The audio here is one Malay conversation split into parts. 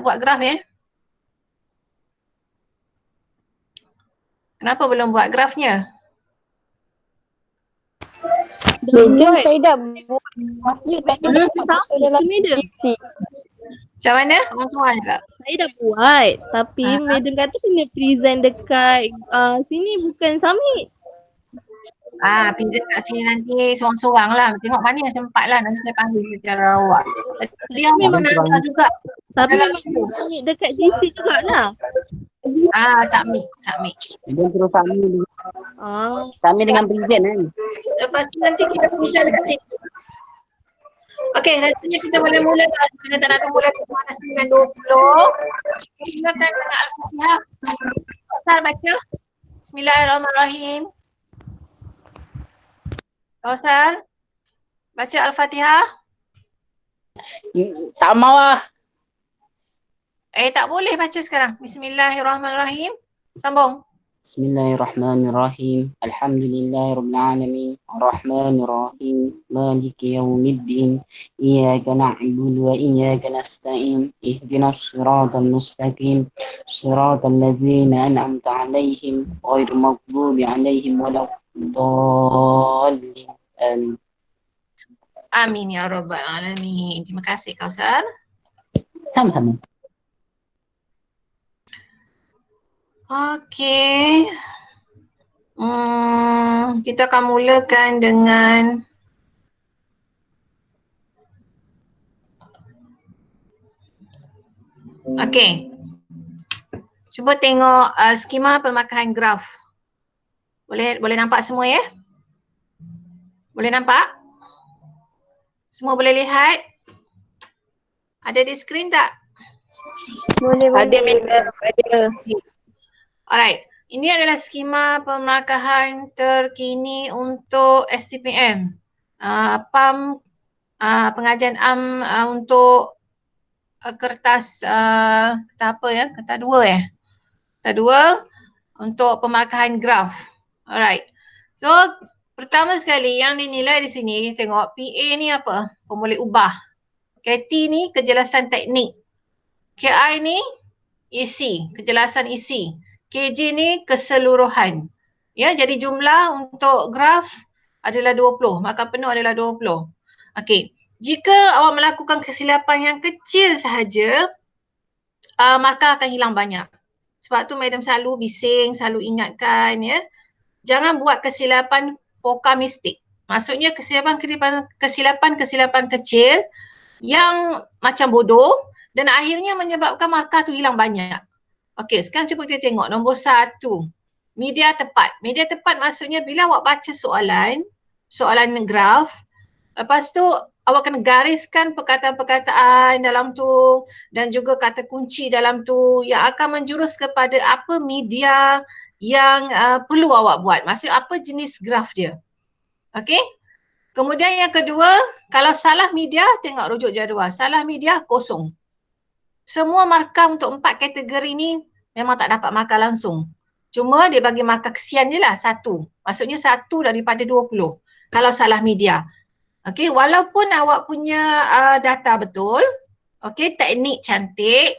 buat graf Kenapa belum buat grafnya? Madam, saya dah buat. Dalam diksi. Macam mana? Orang semua juga. Saya dah buat, tapi madam kata kena present dekat sini, bukan submit. Pinjam kat sini nanti seorang-seorang lah. Tengok mana yang sempat lah. Nanti saya panggil secara awak. Dia memang nak juga. Tapi memang submit dekat GC jugalah. Submit. Dia terus submit. Ah. Submit dengan present kan. Lepas tu nanti kita present dekat sini. Okey, rasanya kita boleh mula lah. Kita tak nak tunggu lagi mana 9.20. Silakan dengan Al-Fatihah. Asal baca. Bismillahirrahmanirrahim. Kausar, baca Al-Fatihah. Tak mau lah. Tak boleh baca sekarang. Bismillahirrahmanirrahim. Sambung. Bismillahirrahmanirrahim. Alhamdulillahirrabbilalamin. Ar-Rahmanirrahim. Maliki yawmiddin. Iyaka na'budu wa iyaka nasta'in. Ihdinas siratal mustaqim. Siratal ladzina an'amta 'alaihim ghairil maghdubi 'alaihim waladdallin. Amin. Amin ya rabbal alamin. Terima kasih Kausar. Sama-sama. Okey. Kita akan mulakan dengan cuba tengok skema pemakaian graf. Boleh nampak semua ya? Boleh nampak? Semua boleh lihat? Ada di skrin tak? Boleh. Ada madam, ada. Alright, ini adalah skema pemarkahan terkini untuk STPM. PAM pengajian am untuk kertas kertas 2 Kertas 2 untuk pemarkahan graf. Alright. So, pertama sekali yang dinilai di sini, tengok PA ni apa? Pemboleh ubah. KT ni kejelasan teknik. KI ni isi, kejelasan isi. KJ ni keseluruhan. Ya, jadi jumlah untuk graf adalah 20, maka penuh adalah 20. Okey. Jika awak melakukan kesilapan yang kecil sahaja, markah akan hilang banyak. Sebab tu madam selalu bising, selalu ingatkan ya. Jangan buat kesilapan vokamistik. Maksudnya kesilapan kecil yang macam bodoh dan akhirnya menyebabkan markah tu hilang banyak. Okey, sekarang cuba kita tengok nombor 1. Media tepat. Media tepat maksudnya bila awak baca soalan graf, lepas tu awak kena gariskan perkataan-perkataan dalam tu dan juga kata kunci dalam tu yang akan menjurus kepada apa media yang perlu awak buat. Maksudnya apa jenis graf dia. Okey? Kemudian yang kedua, kalau salah media, tengok rujuk jadual. Salah media, kosong. Semua markah untuk 4 kategori ni memang tak dapat markah langsung. Cuma dia bagi markah kesian je lah, 1. Maksudnya 1 daripada 20 kalau salah media. Okey, walaupun awak punya data betul, okey, teknik cantik,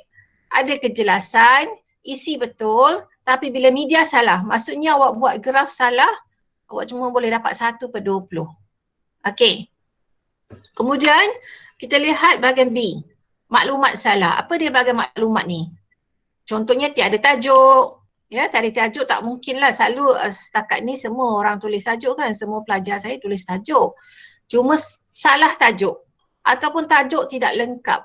ada kejelasan, isi betul, tapi bila media salah, maksudnya awak buat graf salah, awak cuma boleh dapat 1/20. Okey. Kemudian kita lihat bahagian B. Maklumat salah. Apa dia bahagian maklumat ni? Contohnya tiada tajuk. Ya, tiada tajuk tak mungkinlah. Selalu setakat ni semua orang tulis tajuk kan. Semua pelajar saya tulis tajuk. Cuma salah tajuk. Ataupun tajuk tidak lengkap.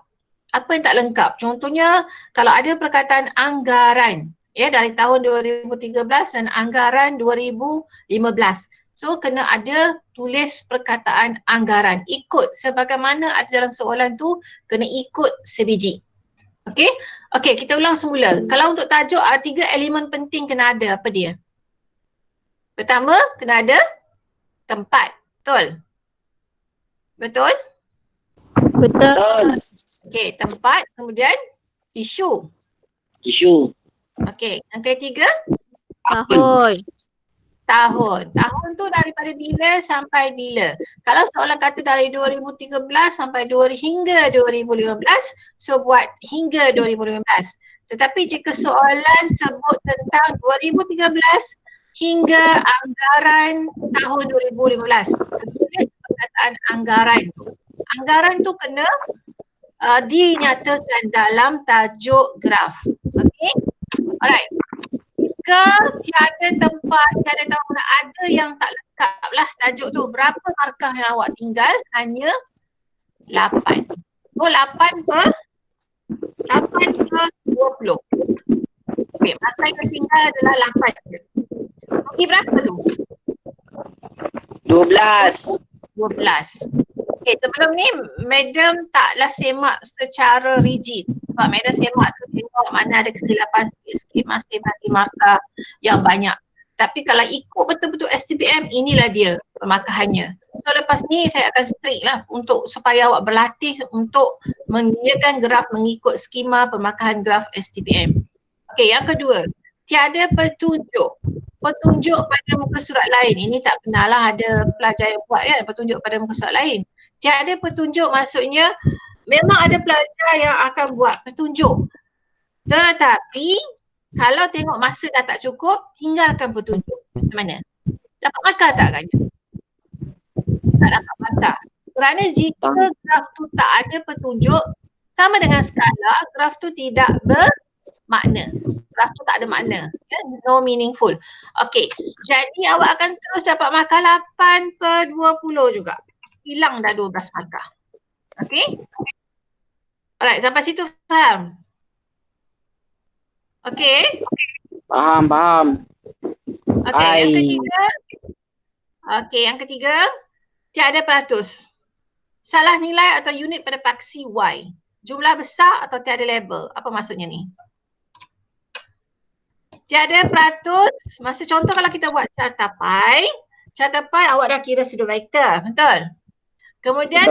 Apa yang tak lengkap? Contohnya kalau ada perkataan anggaran. Ya, dari tahun 2013 dan anggaran 2015. So kena ada tulis perkataan anggaran. Ikut sebagaimana ada dalam soalan tu, kena ikut sebiji. Okey? Okey, kita ulang semula. Kalau untuk tajuk 3 elemen penting kena ada, apa dia? Pertama, kena ada tempat. Betul? Betul? Betul. Okey, tempat. Kemudian isu. Isu. Okey, yang ketiga? Tahun. tahun. Tahun tu daripada bila sampai bila. Kalau soalan kata dari 2013 sampai hingga 2015, so buat hingga 2015. Tetapi jika soalan sebut tentang 2013 hingga anggaran tahun 2015, so tulis perkataan anggaran tu. Anggaran tu kena dinyatakan dalam tajuk graf. Okay? Alright. Jika tiada tempat, tiada tahu ada yang tak lengkap lah tajuk tu. Berapa markah yang awak tinggal? Hanya 8. Oh 8 per 20. Okay, markah yang tinggal adalah 8 je. Okay, berapa tu? 12. 12. Okay, sebelum ni Madam taklah semak secara rigid. Sebab Madam semak tu tengok mana ada kesilapan sikit-sikit masih bagi markah yang banyak. Tapi kalau ikut betul-betul STPM, inilah dia pemarkahannya. So lepas ni saya akan strict lah untuk supaya awak berlatih untuk menyediakan graf mengikut skema pemarkahan graf STPM. Okay, yang kedua, tiada petunjuk. Petunjuk pada muka surat lain. Ini tak pernah lah ada pelajar yang buat kan, petunjuk pada muka surat lain. Tiada petunjuk maksudnya memang ada pelajar yang akan buat petunjuk. Tetapi kalau tengok masa dah tak cukup, tinggalkan petunjuk. Macam mana? Dapat markah tak agaknya? Tak dapat markah. Kerana jika graf tu tak ada petunjuk, sama dengan skala, graf tu tidak bermakna. Graf tu tak ada makna. Ya? No meaningful. Okay. Jadi awak akan terus dapat markah 8 per 20 juga. Hilang dah 12 markah. Okay? Alright, sampai situ faham? Okay? Faham. Okay, yang ketiga. Okay, yang ketiga. Tiada peratus. Salah nilai atau unit pada paksi Y. Jumlah besar atau tiada label. Apa maksudnya ni? Tiada peratus. Masa contoh kalau kita buat carta pi awak dah kira pseudo vector. Betul? Kemudian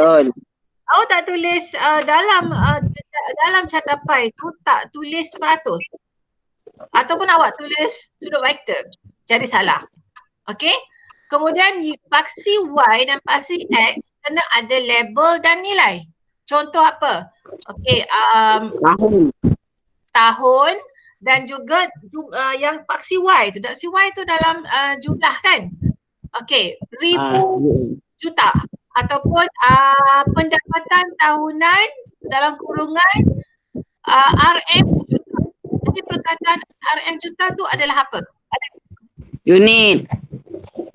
awak tak tulis dalam carta pi tu tak tulis peratus. Ataupun awak tulis pseudo vector. Jadi salah. Okey? Kemudian paksi Y dan paksi X kena ada label dan nilai. Contoh apa? Okey, tahun dan juga yang paksi Y tu. Paksi Y tu dalam jumlah kan? Okey, ribu juta ataupun pendapatan tahunan dalam kurungan RM juta. Jadi perkataan RM juta tu adalah apa? Unit.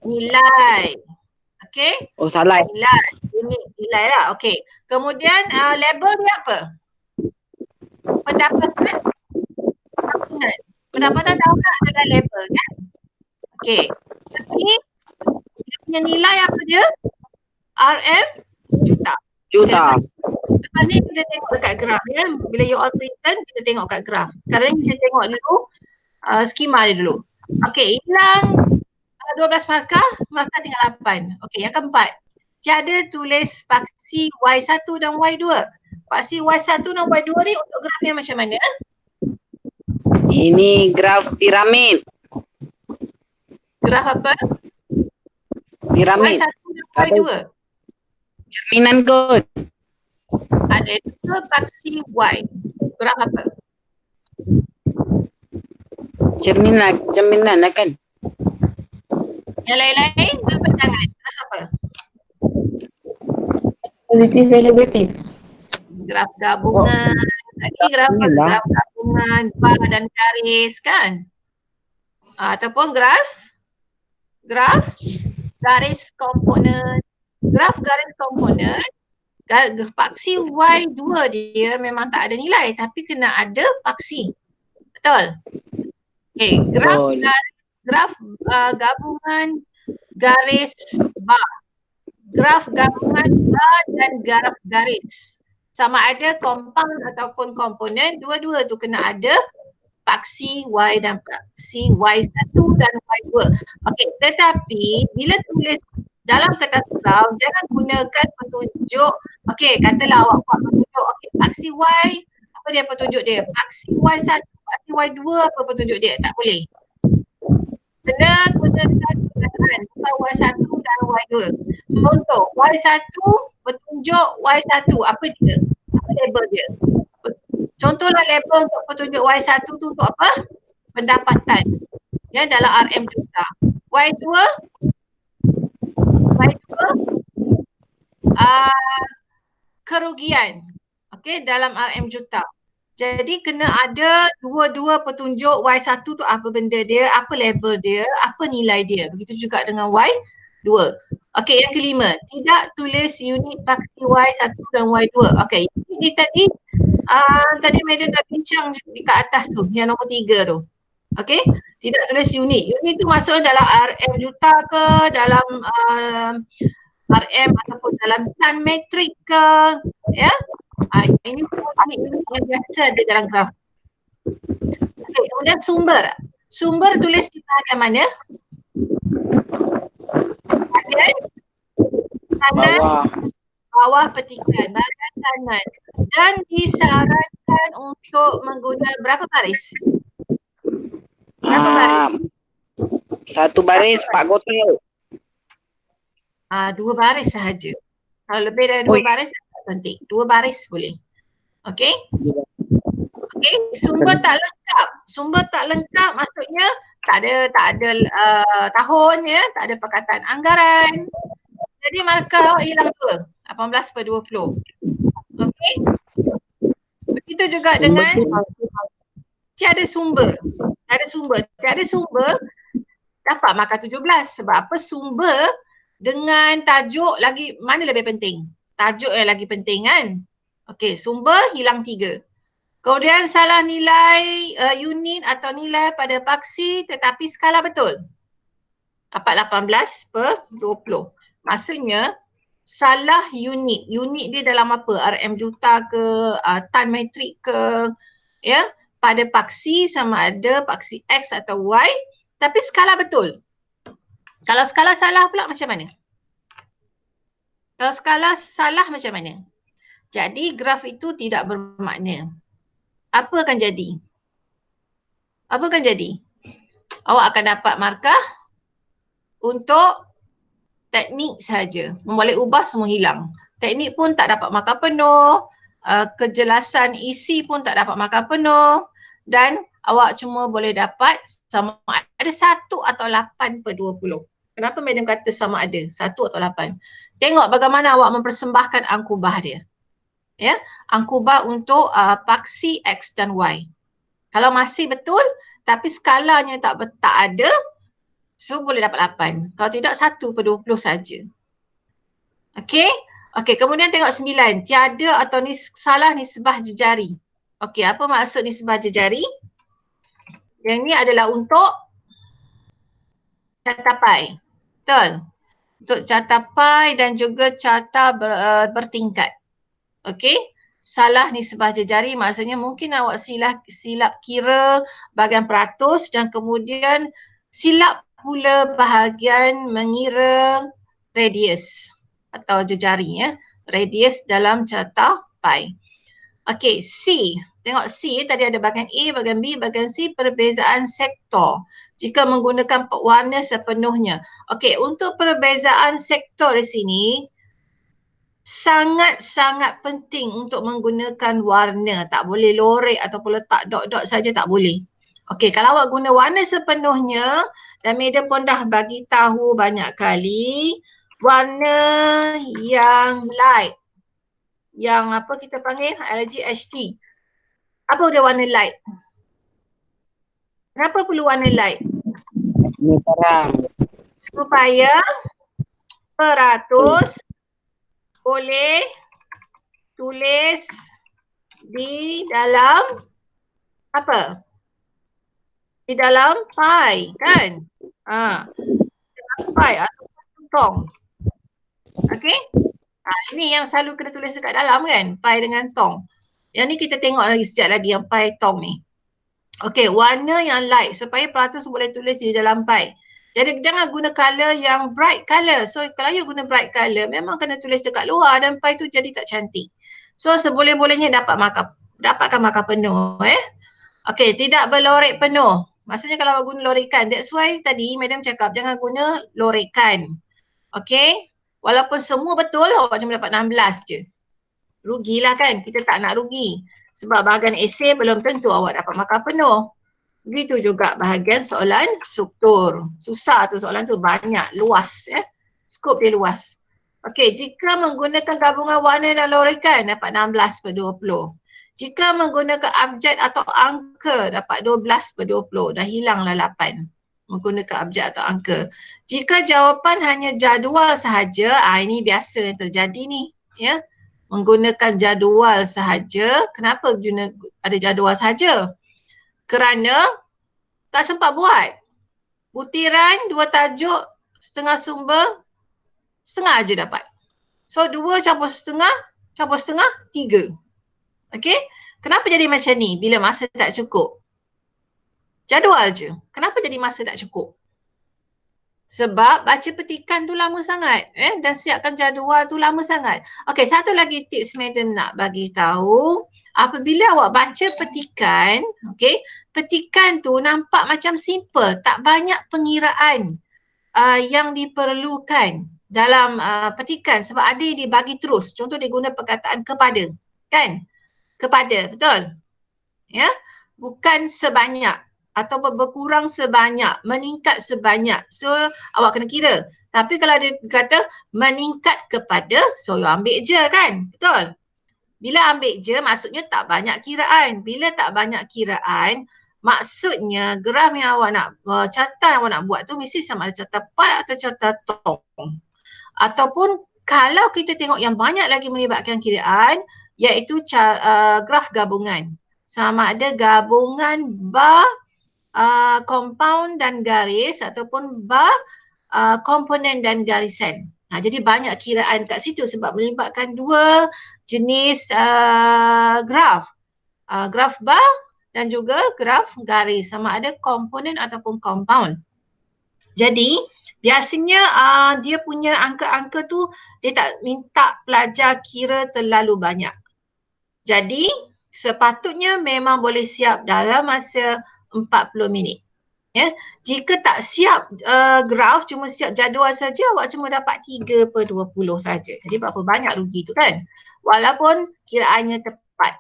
Nilai. Okey? Oh salah. Nilai. Unit nilai lah. Okey. Kemudian label dia apa? Pendapatan tahunan. Pendapatan tahunan adalah label kan? Okey. Tapi dia punya nilai apa dia? RM juta. Juta. Lepas ni kita tengok dekat graf ya. Bila you all present, kita tengok kat graf. Sekarang ni kita tengok dulu skema dia dulu. Okey, hilang 12 markah, markah tinggal 8. Okey, yang keempat. Tiada tulis paksi Y1 dan Y2. Paksi Y1 dan Y2 ni untuk graf yang macam mana? Ini graf piramid. Graf apa? Piramid. Y1 dan Y2. Cerminan kot. Ada dua paksi Y. Graf apa? Cerminan lah kan. Yang lain-lain berapa tangan? Graf apa? Positif dan negatif. Graf gabungan. Lagi graf apa? Graf gabungan, bar dan garis kan? Ataupun graf garis komponen. Graf garis komponen, paksi Y2 dia memang tak ada nilai tapi kena ada paksi. Betul? Okay, graf gabungan garis bar. Graf gabungan bar dan graf garis. Sama ada compound ataupun komponen, dua-dua tu kena ada paksi Y dan paksi Y1 dan Y2. Okey, tetapi bila tulis dalam kertas brown, jangan gunakan petunjuk. Okey, katalah awak buat petunjuk. Okey, paksi Y, apa dia petunjuk dia? Paksi Y1, paksi Y2, apa petunjuk dia? Tak boleh. Kena gunakan kan, bukan Y1 dan Y2. Contoh, Y1 petunjuk Y1, apa dia? Apa label dia? Contohlah label untuk petunjuk Y1 tu untuk apa? Pendapatan. Ya, dalam RM juta. Y2 kerugian. Okey, dalam RM juta. Jadi kena ada dua-dua petunjuk Y1 tu apa benda dia, apa label dia, apa nilai dia. Begitu juga dengan Y2. Okey, yang kelima, tidak tulis unit paksi Y1 dan Y2. Okey, ini tadi Madam dah bincang dekat atas tu, yang nombor 3 tu. Okey, tidak tulis unit. Unit tu masuk dalam RM juta ke, dalam RM ataupun dalam tan metrik ke, ya. Ini semua unit yang biasa ada dalam graf. Okey, kemudian sumber. Sumber tulis di bahagian mana? Bahagian kanan, bawah petikan, bahagian kanan. Dan disarankan untuk menggunakan berapa baris? Berapa baris? Satu baris 4 kotak. 2 baris sahaja. Kalau lebih dari 2 baris tak penting. 2 baris boleh. Okey? Okey, sumber tak lengkap. Sumber tak lengkap maksudnya tak ada tahun, ya, tak ada perkataan anggaran. Jadi markah awak hilang 2, 18/20. Okey? Begitu juga dengan tiada sumber. Tiada sumber dapat markah 17. Sebab apa? Sumber dengan tajuk lagi mana lebih penting? Tajuk yang lagi penting kan? Okey, sumber hilang 3. Kemudian salah nilai unit atau nilai pada paksi tetapi skala betul. Dapat 18/20. Maksudnya salah unit. Unit dia dalam apa? RM juta ke, tan metrik ke, ya? Pada paksi sama ada paksi X atau Y, tapi skala betul. Kalau skala salah pula macam mana? Kalau skala salah macam mana? Jadi graf itu tidak bermakna. Apa akan jadi? Apa akan jadi? Awak akan dapat markah untuk teknik sahaja. Boleh ubah semua hilang. Teknik pun tak dapat markah penuh. Kejelasan isi pun tak dapat markah penuh. Dan awak cuma boleh dapat sama ada 1 atau 8/20. Kenapa Madam kata sama ada 1 atau 8? Tengok bagaimana awak mempersembahkan angkubah dia. Ya, angkubah untuk paksi X dan Y. Kalau masih betul tapi skalanya tak ada, so boleh dapat 8. Kalau tidak 1/20 saja. Okey? Okey, kemudian tengok 9. Tiada atau salah nisbah jejari. Okey, apa maksud nisbah jejari? Yang ni adalah untuk carta pi. Betul? Untuk carta pi dan juga carta bertingkat. Okey? Salah nisbah jejari maksudnya mungkin awak silap kira bahagian peratus dan kemudian silap pula bahagian mengira radius atau jejari, ya. Radius dalam carta pi. Okey, C. Tengok C, tadi ada bahagian A, bahagian B, bahagian C, perbezaan sektor jika menggunakan warna sepenuhnya. Okey, untuk perbezaan sektor di sini sangat-sangat penting untuk menggunakan warna. Tak boleh lorek ataupun letak dot-dot saja, tak boleh. Okey, kalau awak guna warna sepenuhnya, dan Madam pun dah bagi tahu banyak kali, warna yang light, yang apa kita panggil LGHT. Apa dia warna light? Kenapa perlu warna light? Terang. Supaya peratus boleh tulis di dalam apa? Di dalam pi, kan? Dalam pi atau tong. Okey? Ini yang selalu kena tulis dekat dalam kan? Pi dengan tong. Yang ni kita tengok lagi sekejap lagi yang pi tong ni. Okey, warna yang light supaya peratus boleh tulis di dalam pi. Jadi jangan guna colour yang bright colour. So kalau you guna bright colour memang kena tulis dekat luar dan pi tu jadi tak cantik. So seboleh-bolehnya dapatkan markah penuh, Okey, tidak berlorek penuh. Maksudnya kalau guna lorekan. That's why tadi Madam cakap jangan guna lorekan. Okay? Walaupun semua betul, awak cuma dapat 16 je. Rugilah kan? Kita tak nak rugi. Sebab bahagian esei belum tentu awak dapat markah penuh. Begitu juga bahagian soalan struktur. Susah tu soalan tu, banyak, luas. Skop dia luas. Okey, jika menggunakan gabungan warna dan lorekan dapat 16/20. Jika menggunakan abjad atau angka dapat 12/20. Dah hilanglah 8 menggunakan abjad atau angka. Jika jawapan hanya jadual sahaja, ini biasa yang terjadi ni, ya. Menggunakan jadual sahaja. Kenapa ada jadual sahaja? Kerana tak sempat buat. Butiran, 2 tajuk, setengah sumber, setengah aja dapat. So 2 campur setengah, 3. Okey? Kenapa jadi macam ni bila masa tak cukup? Jadual je. Kenapa jadi masa tak cukup? Sebab baca petikan tu lama sangat. Dan siapkan jadual tu lama sangat. Okey, satu lagi tips Madam nak bagi tahu. Apabila awak baca petikan, okey, petikan tu nampak macam simple. Tak banyak pengiraan yang diperlukan dalam petikan. Sebab ada yang dibagi terus. Contoh dia guna perkataan kepada. Kan? Kepada. Betul? Ya? Bukan sebanyak. Atau berkurang sebanyak, meningkat sebanyak. So, awak kena kira. Tapi kalau dia kata meningkat kepada, so you ambil je kan? Betul? Bila ambil je, maksudnya tak banyak kiraan. Bila tak banyak kiraan, maksudnya graf yang awak nak, carta yang awak nak buat tu mesti sama ada carta pi atau carta tong. Ataupun kalau kita tengok yang banyak lagi melibatkan kiraan, iaitu graf gabungan. Sama ada gabungan bar, compound dan garis ataupun bar, komponen dan garisan. Jadi banyak kiraan kat situ sebab melibatkan 2 jenis graf. Graf bar dan juga graf garis, sama ada komponen ataupun compound. Jadi biasanya dia punya angka-angka tu dia tak minta pelajar kira terlalu banyak. Jadi sepatutnya memang boleh siap dalam masa 40 minit. Ya. Jika tak siap graf, cuma siap jadual saja, awak cuma dapat 3/20 saja. Jadi berapa banyak rugi tu kan? Walaupun kiraannya tepat.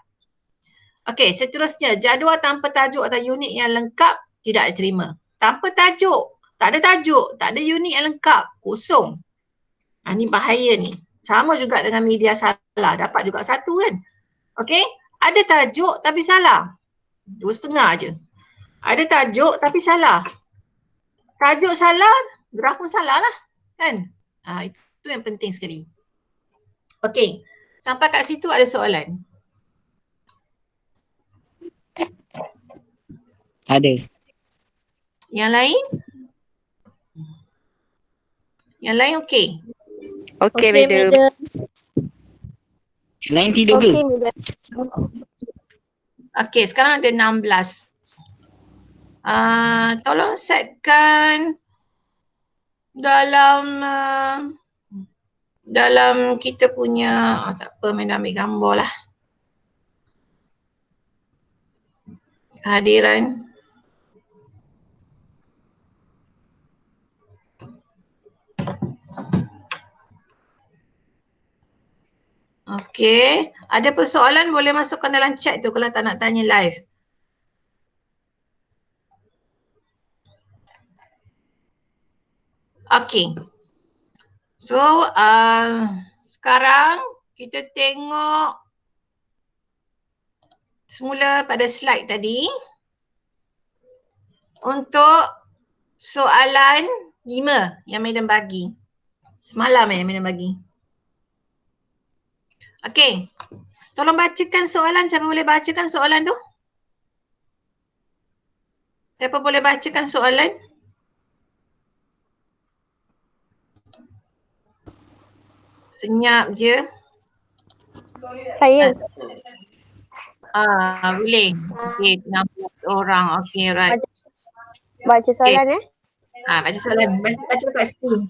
Okey, seterusnya jadual tanpa tajuk atau unit yang lengkap tidak diterima. Tanpa tajuk, tak ada tajuk, tak ada unit yang lengkap, kosong. Ini bahaya ni. Sama juga dengan media salah, dapat juga 1 kan? Okey, ada tajuk tapi salah. 2,5 je. Ada tajuk tapi salah. Tajuk salah, graf pun salah lah. Kan? Itu yang penting sekali. Okey, sampai kat situ ada soalan? Ada. Yang lain? Yang lain okey? Okey, Madam. Lain tidur ke? Okey, Madam. Okey, sekarang ada 16. Tolong setkan dalam kita punya, tak apa, main ambil gambar lah. Kehadiran. Okey, ada persoalan boleh masukkan dalam chat tu kalau tak nak tanya live. Okey. So, sekarang kita tengok semula pada slide tadi. Untuk soalan 5 yang Madam bagi. Semalam yang Madam bagi. Okey. Tolong bacakan soalan. Siapa boleh bacakan soalan tu? Siapa boleh bacakan soalan? Senyap je. Saya. Boleh. Okey, 16 orang. Okey, right. Baca soalan Baca soalan. Baca kat situ.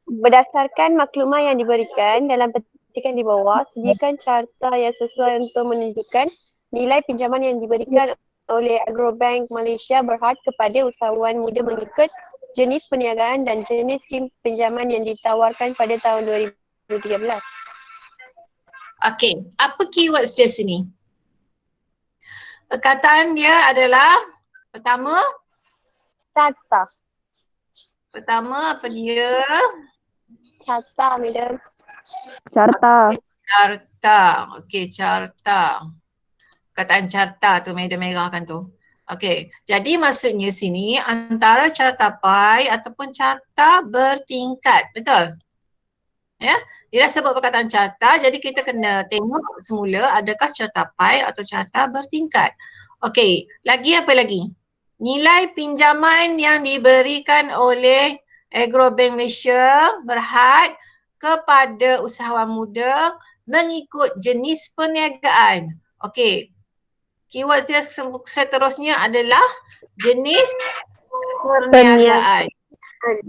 Berdasarkan maklumat yang diberikan dalam petikan di bawah, sediakan carta yang sesuai untuk menunjukkan nilai pinjaman yang diberikan oleh Agrobank Malaysia berhad kepada usahawan muda mengikut jenis perniagaan dan jenis skim pinjaman yang ditawarkan pada tahun 2013. Okey, apa keywords dia sini? Perkataan dia adalah pertama apa dia? Carta, madam. Carta. Carta. Okey, carta. Perkataan carta tu madam merahkan tu. Okey, jadi maksudnya sini antara carta pai ataupun carta bertingkat. Betul? Ya, dia dah sebut perkataan carta, jadi kita kena tengok semula adakah carta pai atau carta bertingkat. Okey, lagi apa lagi? Nilai pinjaman yang diberikan oleh Agrobank Malaysia berhad kepada usahawan muda mengikut jenis perniagaan. Okey, keyword dia seterusnya adalah jenis perniagaan. Okay.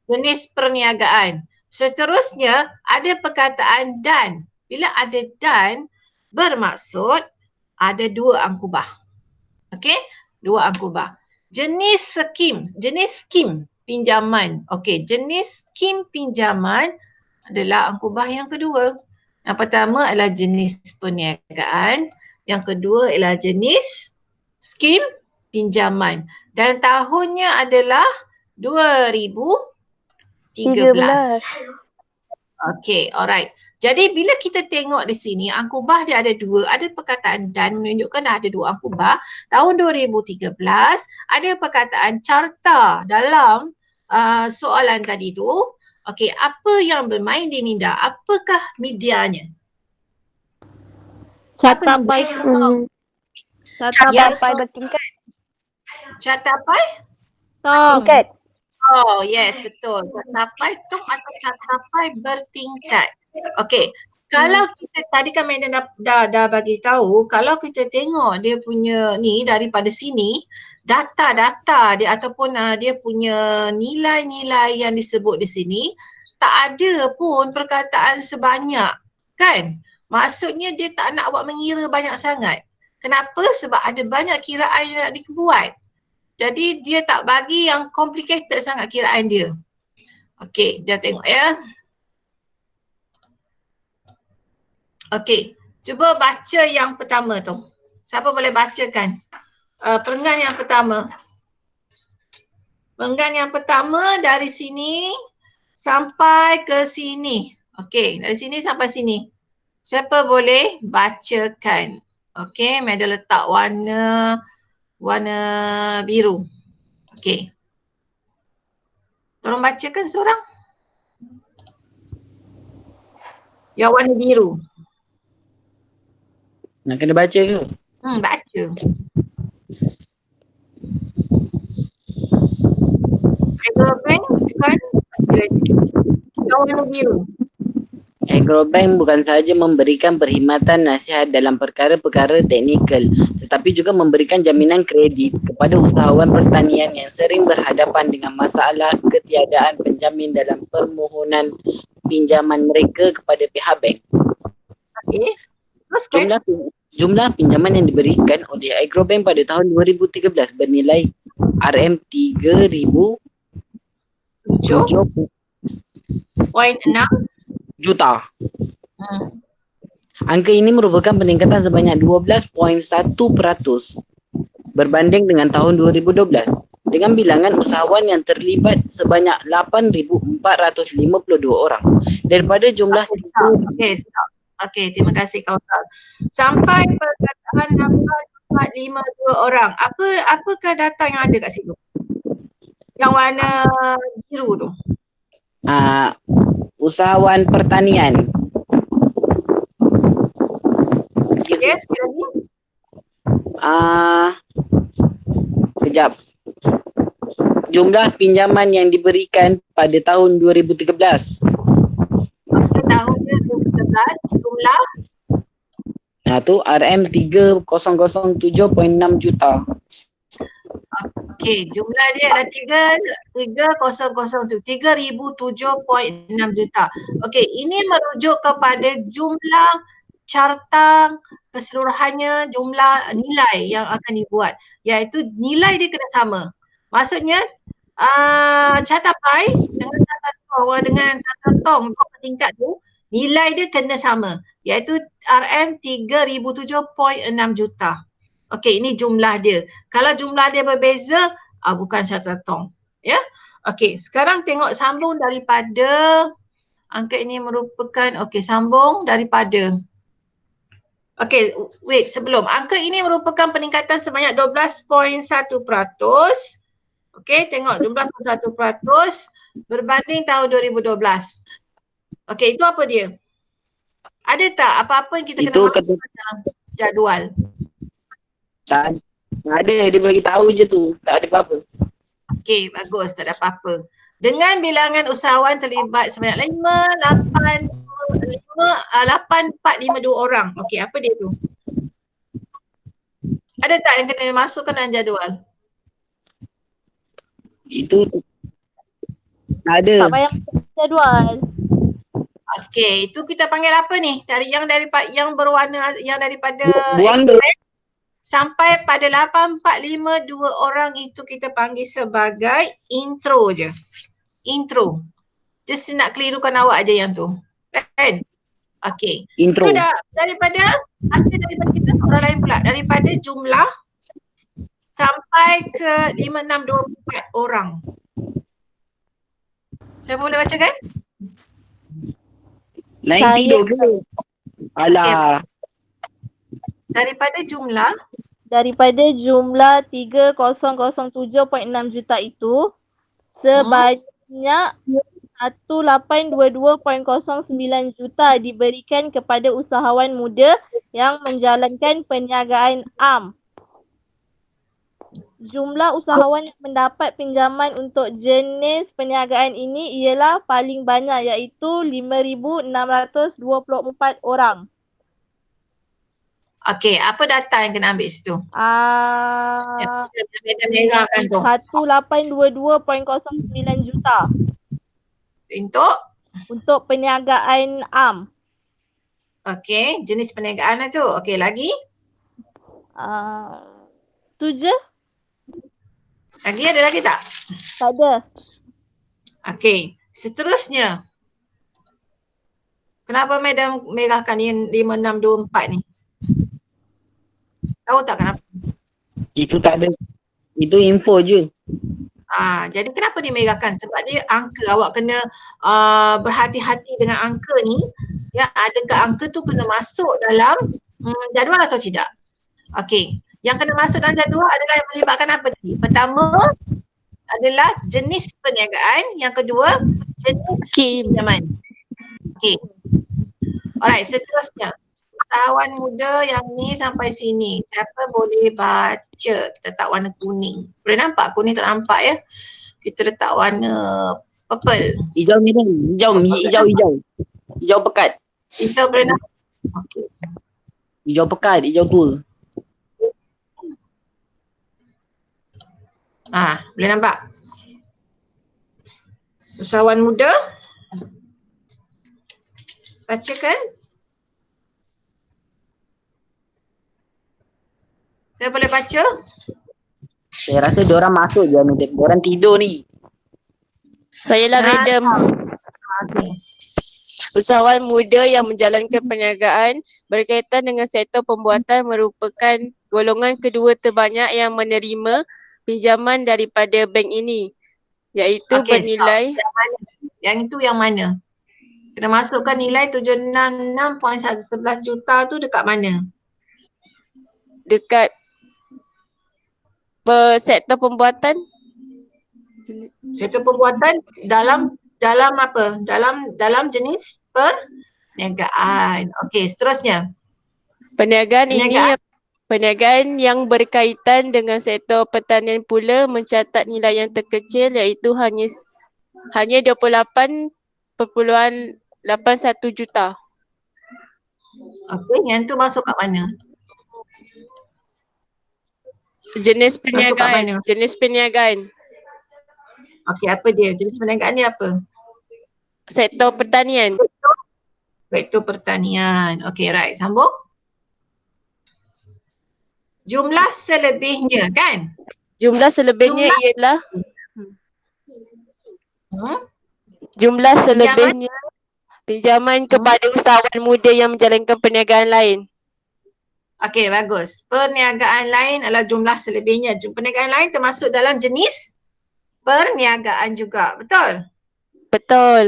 Jenis perniagaan. Seterusnya ada perkataan dan. Bila ada dan bermaksud ada dua angkubah. Okey, dua angkubah. Jenis skim pinjaman. Okey, jenis skim pinjaman adalah angkubah yang kedua. Yang pertama adalah jenis perniagaan, yang kedua ialah jenis skim pinjaman dan tahunnya adalah 2013. Okey, alright. Jadi bila kita tengok di sini angkubah dia ada dua, ada perkataan dan menunjukkan ada dua angkubah. Tahun 2013 ada perkataan carta dalam soalan tadi tu. Okey, apa yang bermain di minda? Apakah medianya? Carta pai. Carta pai bertingkat. Carta pai? Tong. Tingkat. Oh yes, betul. Carta pai tung atau carta pai bertingkat. Okey, kalau kita tadi kan Madam dah bagi tahu, kalau kita tengok dia punya ni daripada sini, data-data dia ataupun dia punya nilai-nilai yang disebut di sini, tak ada pun perkataan sebanyak, kan? Maksudnya dia tak nak buat mengira banyak sangat. Kenapa? Sebab ada banyak kiraan yang nak dibuat. Jadi dia tak bagi yang complicated sangat kiraan dia. Okey, kita tengok ya. Okey, cuba baca yang pertama tu. Siapa boleh bacakan? Perenggan yang pertama. Perenggan yang pertama dari sini sampai ke sini. Okey, dari sini sampai sini. Siapa boleh bacakan? Okey, Madam letak warna biru. Okey. Tolong bacakan seorang. Yang warna biru. Nak kena baca ke? Baca. Agrobank kan? Yang warna biru. Agrobank bukan sahaja memberikan perkhidmatan nasihat dalam perkara-perkara teknikal, tetapi juga memberikan jaminan kredit kepada usahawan pertanian yang sering berhadapan dengan masalah ketiadaan penjamin dalam permohonan pinjaman mereka kepada pihak bank. Okey. Teruskan. Jumlah pinjaman yang diberikan oleh Agrobank pada tahun 2013 bernilai RM3,007.6 juta. Angka ini merupakan peningkatan sebanyak 12.1% berbanding dengan tahun 2012 dengan bilangan usahawan yang terlibat sebanyak 8,452 orang daripada jumlah Okey, terima kasih Kausar. Sampai perkataan 452 orang. Apakah data yang ada kat situ? Yang warna biru tu. Usahawan pertanian. Yes, sekali lagi. Kejap. Jumlah pinjaman yang diberikan pada tahun 2013. Pada tahun 2013 jumlah Tu RM3,007.6 juta. Okey, jumlah dia adalah 3,007.6 juta. Okey, ini merujuk kepada jumlah carta keseluruhannya jumlah nilai yang akan dibuat, iaitu nilai dia kena sama. Maksudnya catapai dengan catatong untuk tingkat tu, nilai dia kena sama, iaitu RM 3,007.6 juta. Okey, ini jumlah dia. Kalau jumlah dia berbeza, bukan catatong. Ya. Okey, sekarang tengok sambung daripada angka ini merupakan, sambung daripada. Okey, wait, sebelum. Angka ini merupakan peningkatan sebanyak 12.1%. Okey, tengok 12.1% berbanding tahun 2012. Okey, itu apa dia? Ada tak apa-apa yang kita kena masukkan dalam jadual? Tak ada, dia bagi tahu je tu. Tak ada apa-apa. Okey, bagus, tak ada apa-apa. Dengan bilangan usahawan terlibat sebanyak 8,452 orang. Okey, apa dia tu? Ada tak yang kena masukkan dalam jadual? Itu ada. Tak payah jadual. Okey, itu kita panggil apa ni? Yang berwarna, yang daripada Buang tu. sampai pada 8,452 orang itu kita panggil sebagai intro je. Intro. Just nak kelirukan awak aja yang tu. Kan? Okey. Intro. Itu dah daripada kita orang lain pula. Daripada jumlah sampai ke 5,624 orang. Saya boleh baca kan? Lain tidur ke? Alah. Daripada jumlah 3,007.6 juta itu sebanyak 1,822.09 juta diberikan kepada usahawan muda yang menjalankan perniagaan am. Jumlah usahawan yang mendapat pinjaman untuk jenis perniagaan ini ialah paling banyak, iaitu 5,624 orang. Okey, apa data yang kena ambil situ? Yang merah kan tu. 1,822.09 juta untuk perniagaan am. Okey, jenis perniagaan lah tu. Okey, lagi? Tu je? Lagi ada lagi tak? Tak ada. Okey, seterusnya. Kenapa Madam merahkan yang 5,624 ni? Tahu tak kenapa? Itu tak ada. Itu info je. Jadi kenapa dia merahkan? Sebab dia angka, awak kena berhati-hati dengan angka ni. Ya, adakah angka tu kena masuk dalam jadual atau tidak? Okey, yang kena masuk dalam jadual adalah yang melibatkan apa tadi? Pertama adalah jenis perniagaan, yang kedua jenis pinjaman. Okey. Alright, seterusnya. Usahawan muda yang ni sampai sini. Siapa boleh baca? Kita letak warna kuning. Boleh nampak? Kuning tak nampak ya? Kita letak warna purple. Hijau merah. Hijau. Hijau pekat. Hijau boleh nampak? Okey. Hijau pekat, hijau tua. Boleh nampak? Usahawan muda. Bacakan. Saya boleh baca? Saya rasa diorang masuk je, diorang tidur ni. Sayalah Madam. Okey. Usahawan muda yang menjalankan perniagaan berkaitan dengan sektor pembuatan merupakan golongan kedua terbanyak yang menerima pinjaman daripada bank ini, iaitu bernilai. Yang itu yang mana? Kena masukkan nilai 766.11 juta tu dekat mana? Dekat sektor pembuatan. Sektor pembuatan dalam apa? Dalam jenis perniagaan. Okey, seterusnya. Perniagaan yang berkaitan dengan sektor pertanian pula mencatat nilai yang terkecil, iaitu hanya 28.81 juta. Okey, yang tu masuk kat mana? Jenis perniagaan. Okey, apa dia? Jenis perniagaan ni apa? Sektor pertanian. Sektor pertanian. Okey, right. Sambung. Jumlah selebihnya kan? Jumlah selebihnya Jumlah- ialah Hmm? jumlah selebihnya pinjaman kepada usahawan muda yang menjalankan perniagaan lain. Okey, bagus. Perniagaan lain adalah jumlah selebihnya. Perniagaan lain termasuk dalam jenis perniagaan juga. Betul? Betul.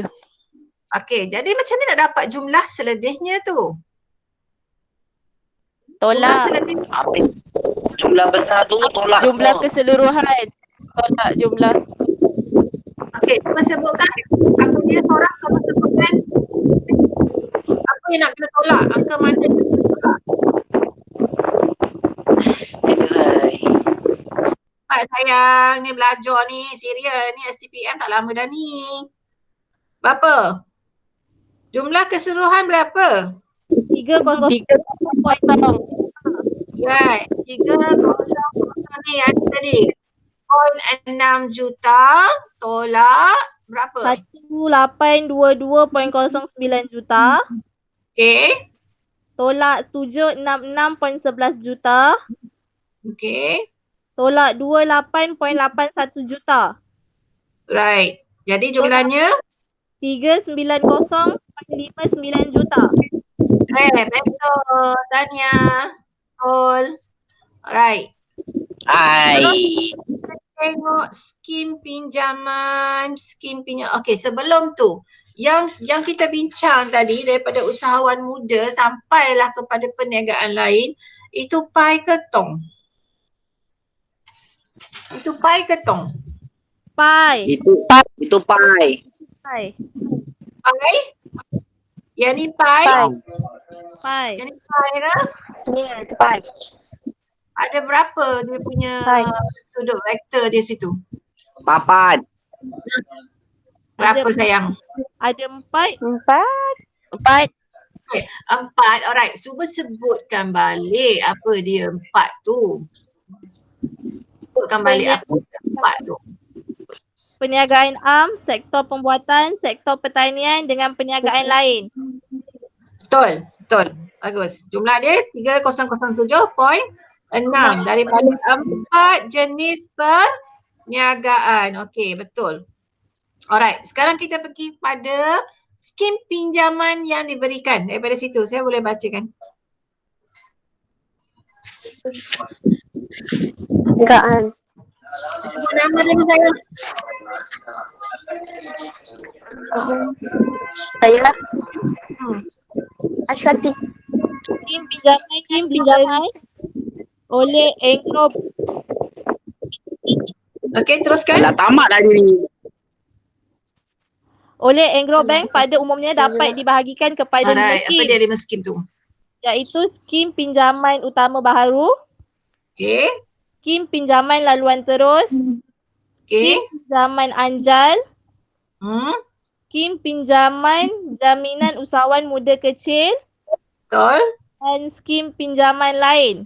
Okey, jadi macam mana nak dapat jumlah selebihnya tu? Jumlah Tolak selebih Apa itu? Jumlah besar tu tolak. jumlah keseluruhan. Tolak jumlah. okey, cuba sebutkan. Aku dia seorang, kamu sebutkan apa yang nak kena tolak. Angka mana yang nak kena tolak? Hai. Cepat sayang, ni belajar ni, serius. Ni STPM tak lama dah ni. Berapa? Jumlah keseluruhan berapa? 300 Tiga potong. Right, 300 ni yang tadi. 0.6 juta tolak berapa? 1822.09 juta Okey, tolak 766.11 juta okey. tolak 28.81 juta. Right. Jadi jumlahnya 390.59 juta. betul. Tanya. Betul. Alright. Hai. Tengok skim pinjaman. Okey, sebelum tu yang kita bincang tadi daripada usahawan muda sampailah kepada perniagaan lain, itu pai ke tong? Itu pai ke tong? Pai. Itu pai. Pai. Pai? Yang ni pai? Pai. Yang ni pai ke? Ni pai. Ada berapa dia punya Pai. sudut vektor di situ? Papat. Berapa Ada- sayang? Ada 4. Empat. 4. Alright, cuba sebutkan balik apa dia 4 tu. Sebutkan balik apa dia 4 tu. Perniagaan am, sektor pembuatan, sektor pertanian dengan perniagaan lain. Betul, betul. Bagus. Jumlah dia 3007.6 daripada 4 jenis perniagaan. Okey, betul. Alright, sekarang kita pergi pada skim pinjaman yang diberikan. Daripada situ saya boleh bacakan. Perniagaan. Sebut nama dulu saya. Saya Hmm. Ashrati. Skim pinjaman oleh Anglo Okey, teruskan. Dah tamat dah ni. Bank pada umumnya dapat dibahagikan kepada Alright, apa dia 5 lima skim, skim tu? iaitu skim pinjaman utama baharu, Okey, skim pinjaman laluan terus, okey. skim pinjaman anjal, Hmm, skim pinjaman jaminan usahawan muda kecil betul. dan skim pinjaman lain.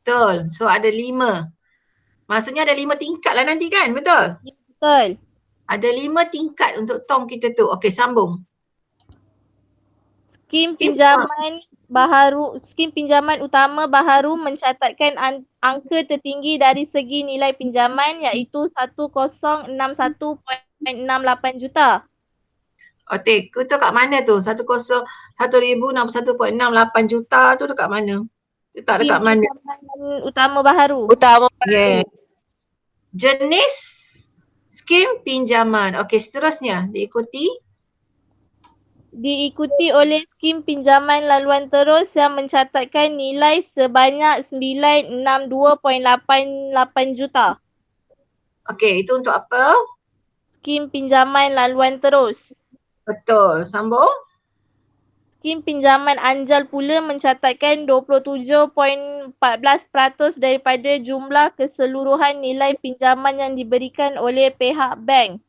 Betul. So ada 5. Maksudnya ada 5 tingkat lah nanti kan? Betul? Betul. Ada 5 tingkat untuk tong kita tu. Okey, sambung. Skim Skim pinjaman utama baharu mencatatkan angka tertinggi dari segi nilai pinjaman iaitu 1061.68 juta. Okey, tu kat mana tu? 1,061.68 juta tu dekat mana? Letak dekat Skim mana? pinjaman utama baharu. Utama. Yeah. Jenis skim pinjaman. Okey, seterusnya diikuti. Diikuti oleh skim pinjaman laluan terus yang mencatatkan nilai sebanyak 962.88 juta. Okey, itu untuk apa? Skim pinjaman laluan terus. Betul. Sambung. Skim pinjaman anjal pula mencatatkan 27.14% daripada jumlah keseluruhan nilai pinjaman yang diberikan oleh pihak bank.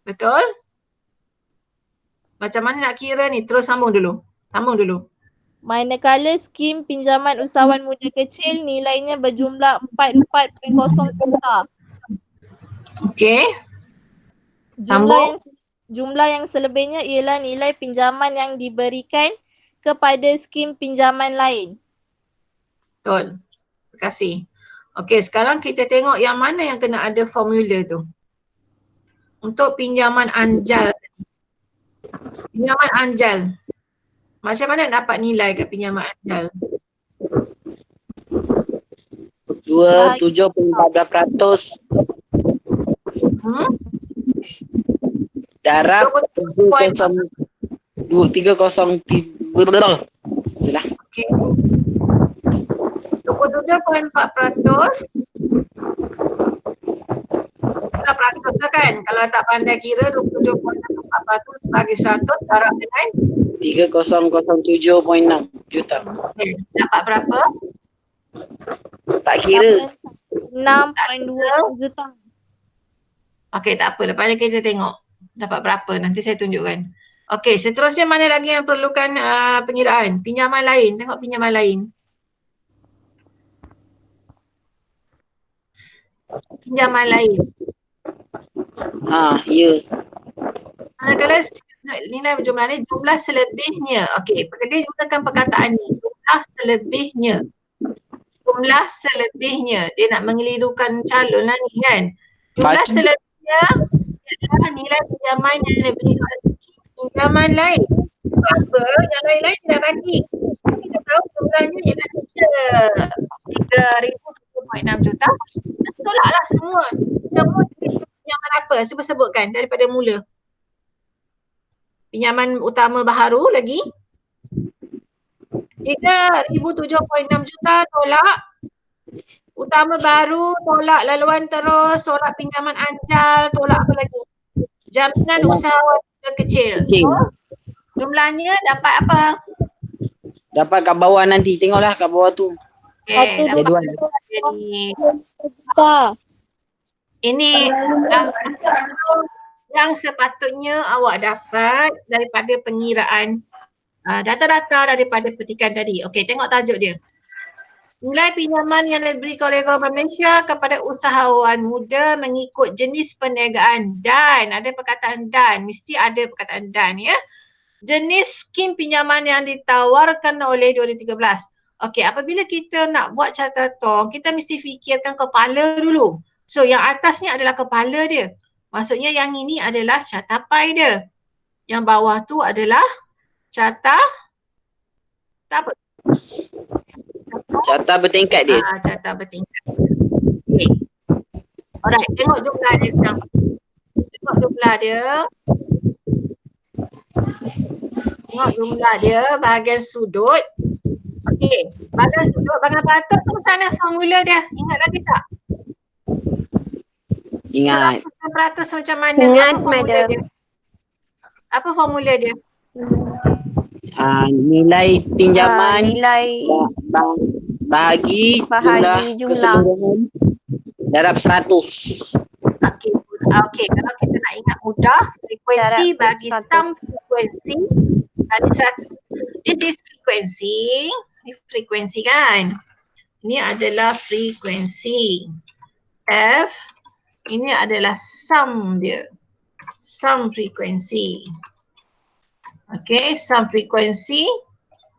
Betul? Macam mana nak kira ni? Terus sambung dulu. Sambung dulu. Manakala skim pinjaman usahawan muda kecil nilainya berjumlah 44.0 juta. Okey. Sambung. Jumlah yang selebihnya ialah nilai pinjaman yang diberikan kepada skim pinjaman lain. Betul. Terima kasih. Okey, sekarang kita tengok yang mana yang kena ada formula tu. Untuk pinjaman anjal. Pinjaman anjal. Macam mana dapat nilai ke pinjaman anjal? 27.14% darab 303. Itulah. Okey. 27.4%. Peratus lah kan. Kalau tak pandai kira 27.4% bagi 100 darab dengan 3,007.6 juta. dapat berapa? Tak kira. 6.2 juta. Okey, tak apa. Lepas ni kita tengok dapat berapa. Nanti saya tunjukkan. Okey, seterusnya mana lagi yang perlukan pengiraan? Pinjaman lain. Tengok pinjaman lain. Pinjaman lain. Ya. Manakala nilai jumlah ni jumlah selebihnya. Okey, dia gunakan perkataan ni. Jumlah selebihnya. Jumlah selebihnya. Dia nak mengelirukan calon lah ni kan. Jumlah selebihnya adalah nilai pinjaman yang diberi oleh pinjaman lain. Apa? Yang lain-lain tidak bagi. Kita tahu jumlahnya ialah 3,007.6 juta. Kita tolaklah semua. Semua pinjaman apa? Sebutkan daripada mula. Pinjaman utama baharu lagi 3,007.6 juta tolak. Utama baru tolak laluan terus, tolak pinjaman anjal, tolak apa lagi? Jaminan usahawan kecil. So, jumlahnya dapat apa? Dapat kat bawah nanti. Tengoklah kat bawah tu. Okay, Jadual. jadi Juta. ini yang sepatutnya awak dapat daripada pengiraan data-data daripada petikan tadi. Okey, tengok tajuk dia. Nilai pinjaman yang diberikan oleh Government Malaysia kepada usahawan muda mengikut jenis perniagaan dan, ada perkataan dan, mesti ada perkataan dan ya. Jenis skim pinjaman yang ditawarkan oleh 2013. Okey, apabila kita nak buat carta tong, kita mesti fikirkan kepala dulu. So yang atas ni adalah kepala dia. Maksudnya yang ini adalah catapai dia. Yang bawah tu adalah carta apa? Carta bertingkat dia. Carta bertingkat. Okay. Alright, tengok jumlah dia sekarang. Tengok jumlah dia. Tengok jumlah dia bahagian sudut. Okey, bahagian sudut, bahagian peratus tu macam mana formula dia? Ingat lagi tak? Ingat. Peratus macam mana? Ingat, Apa formula madam. dia? Apa formula dia? Nilai pinjaman Nilai bahagi jumlah keseluruhan darab 100. Okey, kalau kita nak ingat mudah, frekuensi bagi sum frekuensi kali 100. This is frekuensi. Ini frekuensi kan? Ini adalah frekuensi. F, ini adalah sum dia. Sum frekuensi. Okey, sum frekuensi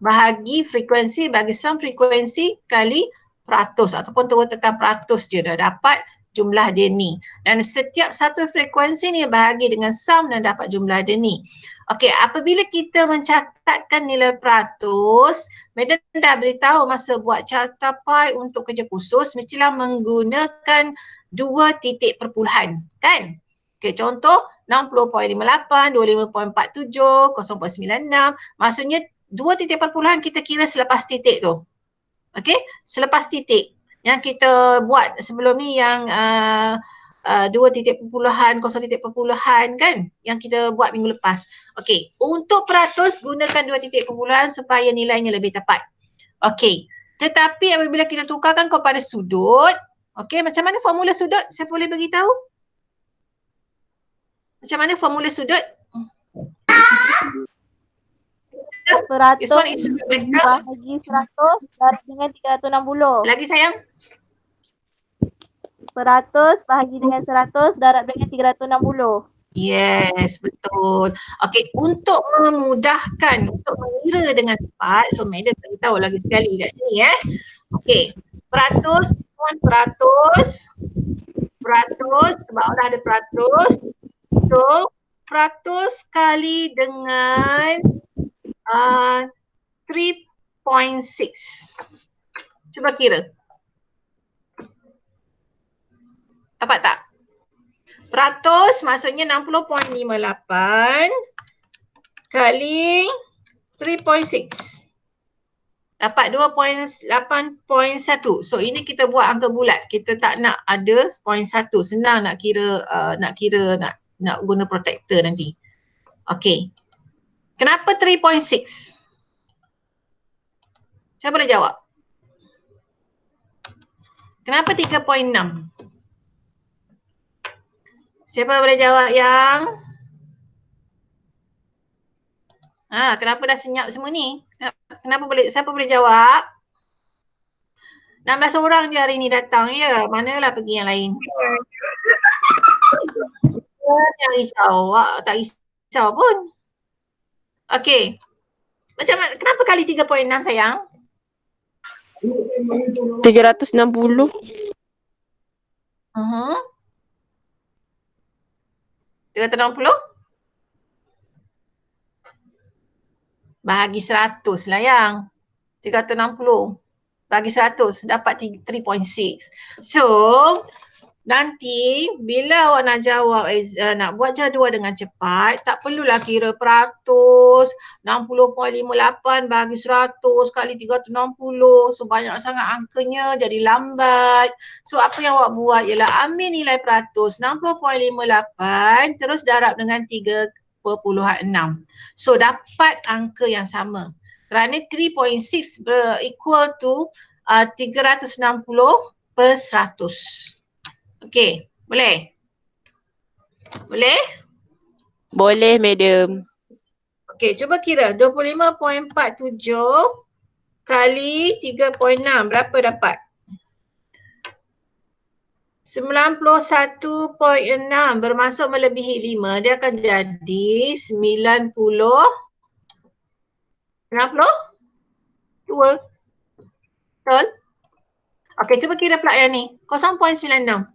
bahagi frekuensi bagi sum frekuensi kali peratus ataupun terus tekan peratus je dah dapat jumlah dia ni. Dan setiap satu frekuensi ni bahagi dengan sum dan dapat jumlah dia ni. Okey, apabila kita mencatatkan nilai peratus, Madam dah beritahu masa buat carta pi untuk kerja khusus mestilah menggunakan 2 titik perpuluhan, kan? Okey, contoh 60.58, 25.47, 0.96. Maksudnya 2 titik perpuluhan kita kira selepas titik tu. Okey, selepas titik. Yang kita buat sebelum ni yang 2 titik perpuluhan, 0 titik perpuluhan kan? Yang kita buat minggu lepas. Okey, untuk peratus gunakan 2 titik perpuluhan supaya nilainya lebih tepat. Okey, tetapi apabila kita tukarkan kepada sudut, okey, macam mana formula sudut? Saya boleh beritahu? Macam mana formula sudut? This one is better. Bahagi 100 darab dengan 360. Lagi sayang? 100 bahagi dengan 100 darab dengan 360. Yes, betul. Okey, untuk memudahkan, untuk mengira dengan cepat, so Madam beritahu lagi sekali kat sini Okey, Peratus, this one peratus. Peratus, sebab dah ada peratus. So, peratus kali dengan 3.6. Cuba kira. Dapat tak? Peratus maksudnya 60.58 kali 3.6. Dapat 2.8.1. So ini kita buat angka bulat. Kita tak nak ada 0.1. Senang nak kira nak guna protector nanti. Okey. Kenapa 3.6? Siapa boleh jawab? Kenapa 3.6? Siapa boleh jawab yang? Kenapa dah senyap semua ni? Siapa boleh jawab? 16 orang je hari ni datang ya. Manalah pergi yang lain? Jangan risau. Tak risau pun. Okey. Macam mana? Kenapa kali 3.6 sayang? 760. 360? Bahagi 100 lah yang. 360. Bagi 100 dapat 3.6. So, nanti bila awak nak jawab, nak buat jadual dengan cepat, tak perlulah kira peratus, 60.58 bagi 100 kali 360. So, banyak sangat angkanya jadi lambat. So, apa yang awak buat ialah ambil nilai peratus 60.58 terus darab dengan 3.6. So, dapat angka yang sama. Kerana 3.6 equal to 360 per 100. Okey, boleh? Boleh? Boleh, madam. Okey, cuba kira 25.47 kali 3.6 berapa dapat? 91.6 bermaksud melebihi 5, dia akan jadi 90. 92. Betul? Okey, cuba kira pula yang ni. 0.96.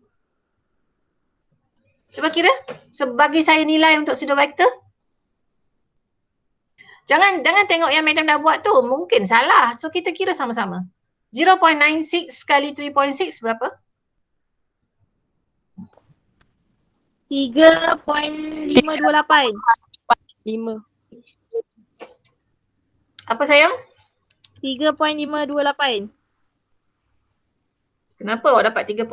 Cuba kira. Bagi saya nilai untuk pseudo vector. Jangan tengok yang madam dah buat tu. Mungkin salah. So kita kira sama-sama. 0.96 kali 3.6 berapa? 3.528. 5. Apa sayang? 3.528. Kenapa awak dapat 3.5?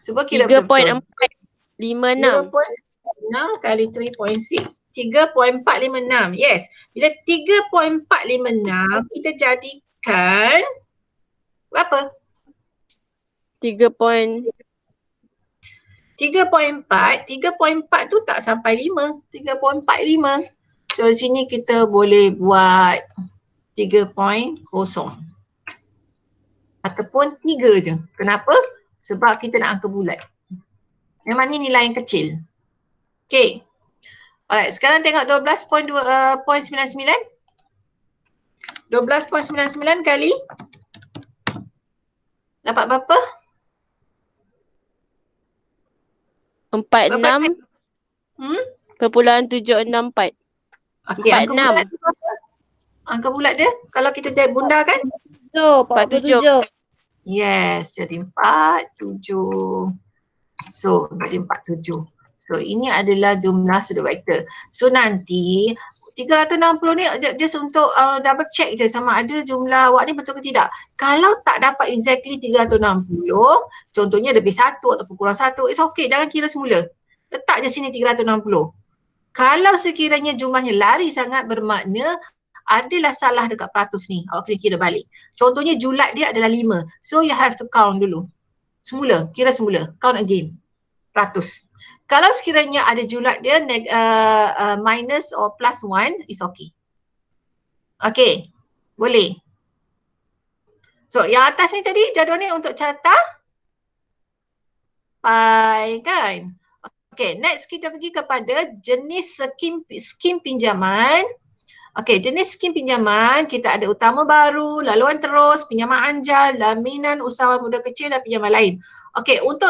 Cuba kira 3.456. 0.6 kali 3.6. 3.456. Yes. Bila 3.456 kita jadikan berapa? 3.4. 3.4 tu tak sampai 5. 3.45. So sini kita boleh buat 3.0 ataupun 3 je. Kenapa? Sebab kita nak angka bulat. Memang ni nilai yang kecil. Okay. Alright, sekarang tengok 12.99. 12.99 kali dapat berapa? 46. Perpuluhan 764. Okay, angka bulat dia kalau kita bundarkan? 47. Yes, jadi 47. So, jadi 47. So, ini adalah jumlah pseudo vector. So, nanti 360 ni just untuk double check je sama ada jumlah awak ni betul ke tidak. Kalau tak dapat exactly 360, contohnya lebih 1 ataupun kurang 1, it's okay, jangan kira semula. Letak je sini 360. Kalau sekiranya jumlahnya lari sangat bermakna adalah salah dekat peratus ni. Awak kena kira balik. Contohnya julat dia adalah 5. So you have to count dulu. Semula, kira semula. Count again. Peratus. Kalau sekiranya ada julat dia minus or plus 1, is okay. Okay. Boleh. So yang atas ni tadi jadual ni untuk carta pi kan. Okay, next kita pergi kepada jenis skim pinjaman. Okey, jenis skim pinjaman kita ada utama baru, laluan terus, pinjaman anjal, jaminan usahawan muda kecil dan pinjaman lain. Okey, untuk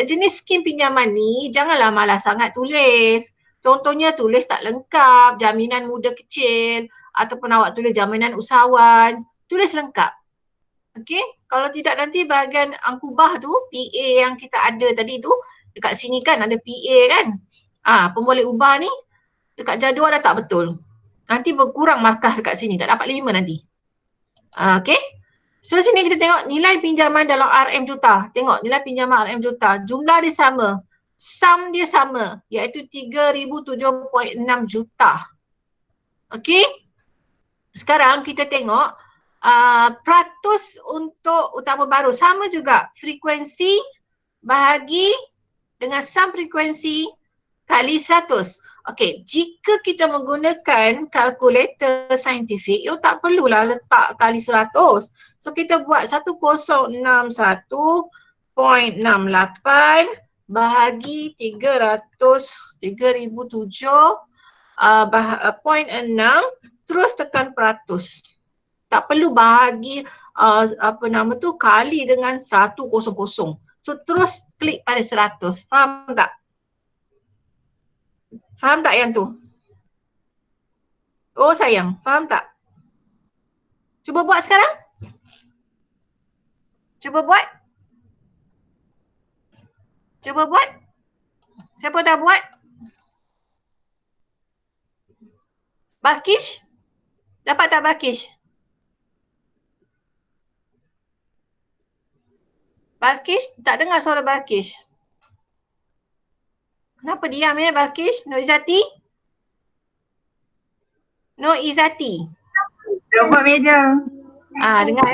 jenis skim pinjaman ni janganlah malas sangat tulis. Contohnya tulis tak lengkap, jaminan muda kecil ataupun awak tulis jaminan usahawan, tulis lengkap. Okey, kalau tidak nanti bahagian angkubah tu, PA yang kita ada tadi tu, dekat sini kan ada PA kan. Pemboleh ubah ni dekat jadual dah tak betul. Nanti berkurang markah dekat sini, tak dapat 5 nanti. Okey. So sini kita tengok nilai pinjaman dalam RM juta. Tengok nilai pinjaman RM juta. Jumlah dia sama. Sum dia sama iaitu 3,007.6 juta. Okey. Sekarang kita tengok peratus untuk utama baru. Sama juga. Frekuensi bahagi dengan sum frekuensi kali 100. Okey, jika kita menggunakan kalkulator saintifik, tak perlulah letak kali 100. So kita buat 1061.68 bahagi 3,007.6 terus tekan peratus. Tak perlu bahagi kali dengan 100. So terus klik pada 100. Faham tak? Faham tak yang tu? Oh sayang, faham tak? Cuba buat sekarang. Cuba buat. Cuba buat. Siapa dah buat? Balkish? Dapat tak Balkish? Balkish? Tak dengar suara Balkish. Kenapa diam Balkish? Noizati? Noizati. Robot meja. Dengar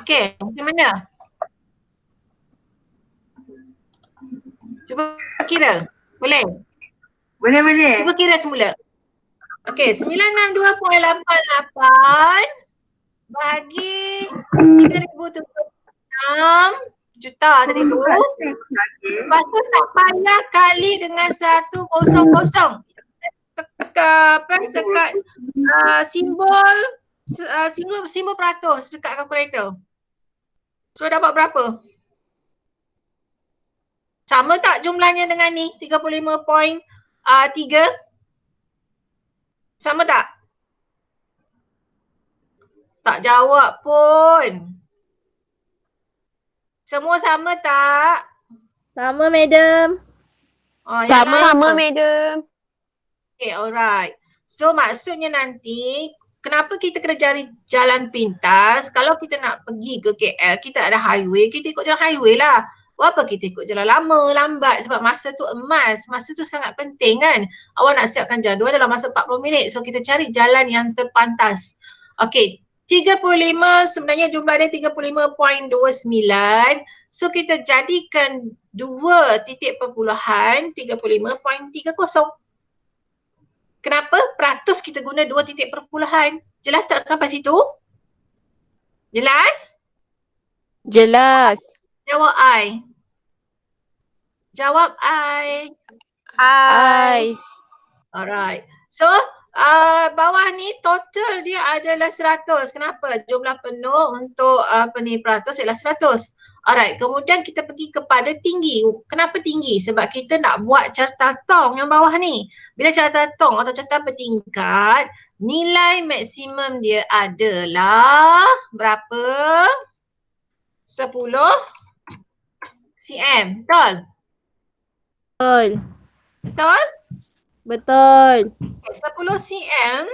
Okey, macam mana? Cuba kira. Boleh? Boleh. Cuba kira semula. Okey, 962.88 bahagi 3,076 juta tadi tu. Lepas tu tak payah kali dengan 100. Press dekat simbol peratus dekat kalkulator. So dapat berapa? Sama tak jumlahnya dengan ni? 35.3? Sama tak? Tak jawab pun. Semua sama tak? Sama, madam. Sama, madam. Okay, alright. So maksudnya nanti, kenapa kita kena cari jalan pintas? Kalau kita nak pergi ke KL, kita ada highway, kita ikut jalan highway lah. Buat apa kita ikut jalan lama, lambat? Sebab masa tu emas. Masa tu sangat penting kan? Awak nak siapkan jadual dalam masa 40 minit. So kita cari jalan yang terpantas. Okay, 35 sebenarnya jumlah dia 35.29. So kita jadikan 2 titik perpuluhan 35.30. Kenapa? Peratus kita guna 2 titik perpuluhan. Jelas tak sampai situ? Jelas? Jelas. Jawab I. Jawab I. I. Alright. So, bawah ni total dia adalah 100. Kenapa? Jumlah penuh untuk peratus ialah 100. Alright, kemudian kita pergi kepada tinggi. Kenapa tinggi? Sebab kita nak buat carta tong yang bawah ni. Bila carta tong atau carta bertingkat, nilai maksimum dia adalah berapa? 10 cm. Betul? Betul. Betul? Betul. 10 cm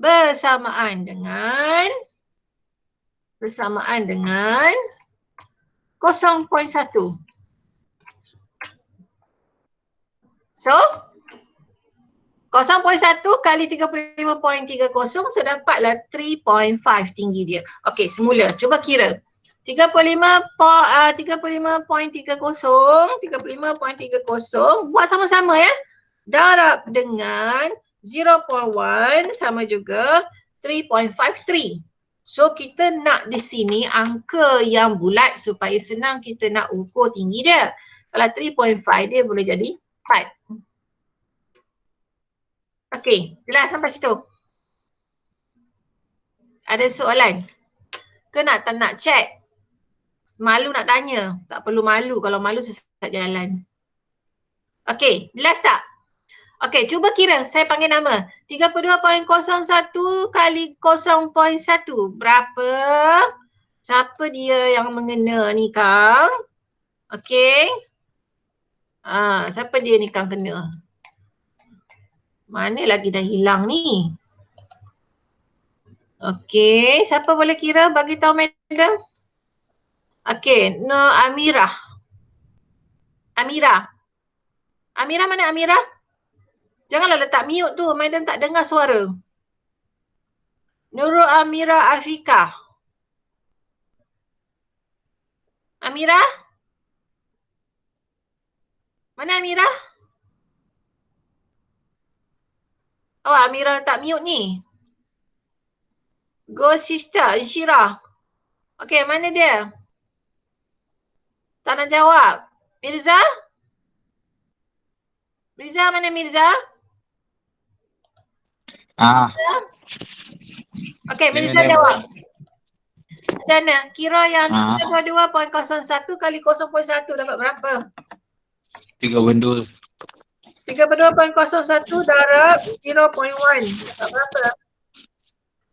bersamaan dengan 0.1. So 0.1 kali 35.30, so dapatlah 3.5 tinggi dia. Okey, semula cuba kira. 35.30 buat sama-sama ya. Darab dengan 0.1 sama juga 3.53. So kita nak di sini angka yang bulat supaya senang kita nak ukur tinggi dia. Kalau 3.5 dia boleh jadi 4. Okey, jelas sampai situ? Ada soalan? Ke tak nak check? Malu nak tanya? Tak perlu malu, kalau malu sesat jalan. Okey, jelas tak? Okey, cuba kira, saya panggil nama. 32.01 kali 0.1, berapa? Siapa dia yang mengena ni, Kang? Okey. Siapa dia ni, Kang, kena? Mana lagi dah hilang ni? Okey, siapa boleh kira? Bagi tahu madam. Okey, Amirah. Amirah mana Amirah? Janganlah letak mute tu, madam tak dengar suara. Nurul Amirah Afika. Amirah? Mana Amirah? Oh, Amirah letak mute ni. Go sister, Insyirah. Okey, mana dia? Tak nak jawab. Mirza? Mirza, mana Mirza? Okey, Mirza jawab. Sana, kira yang 32.01 kali 0.1 dapat berapa? 32. 32.01 darab 0.1 dapat berapa?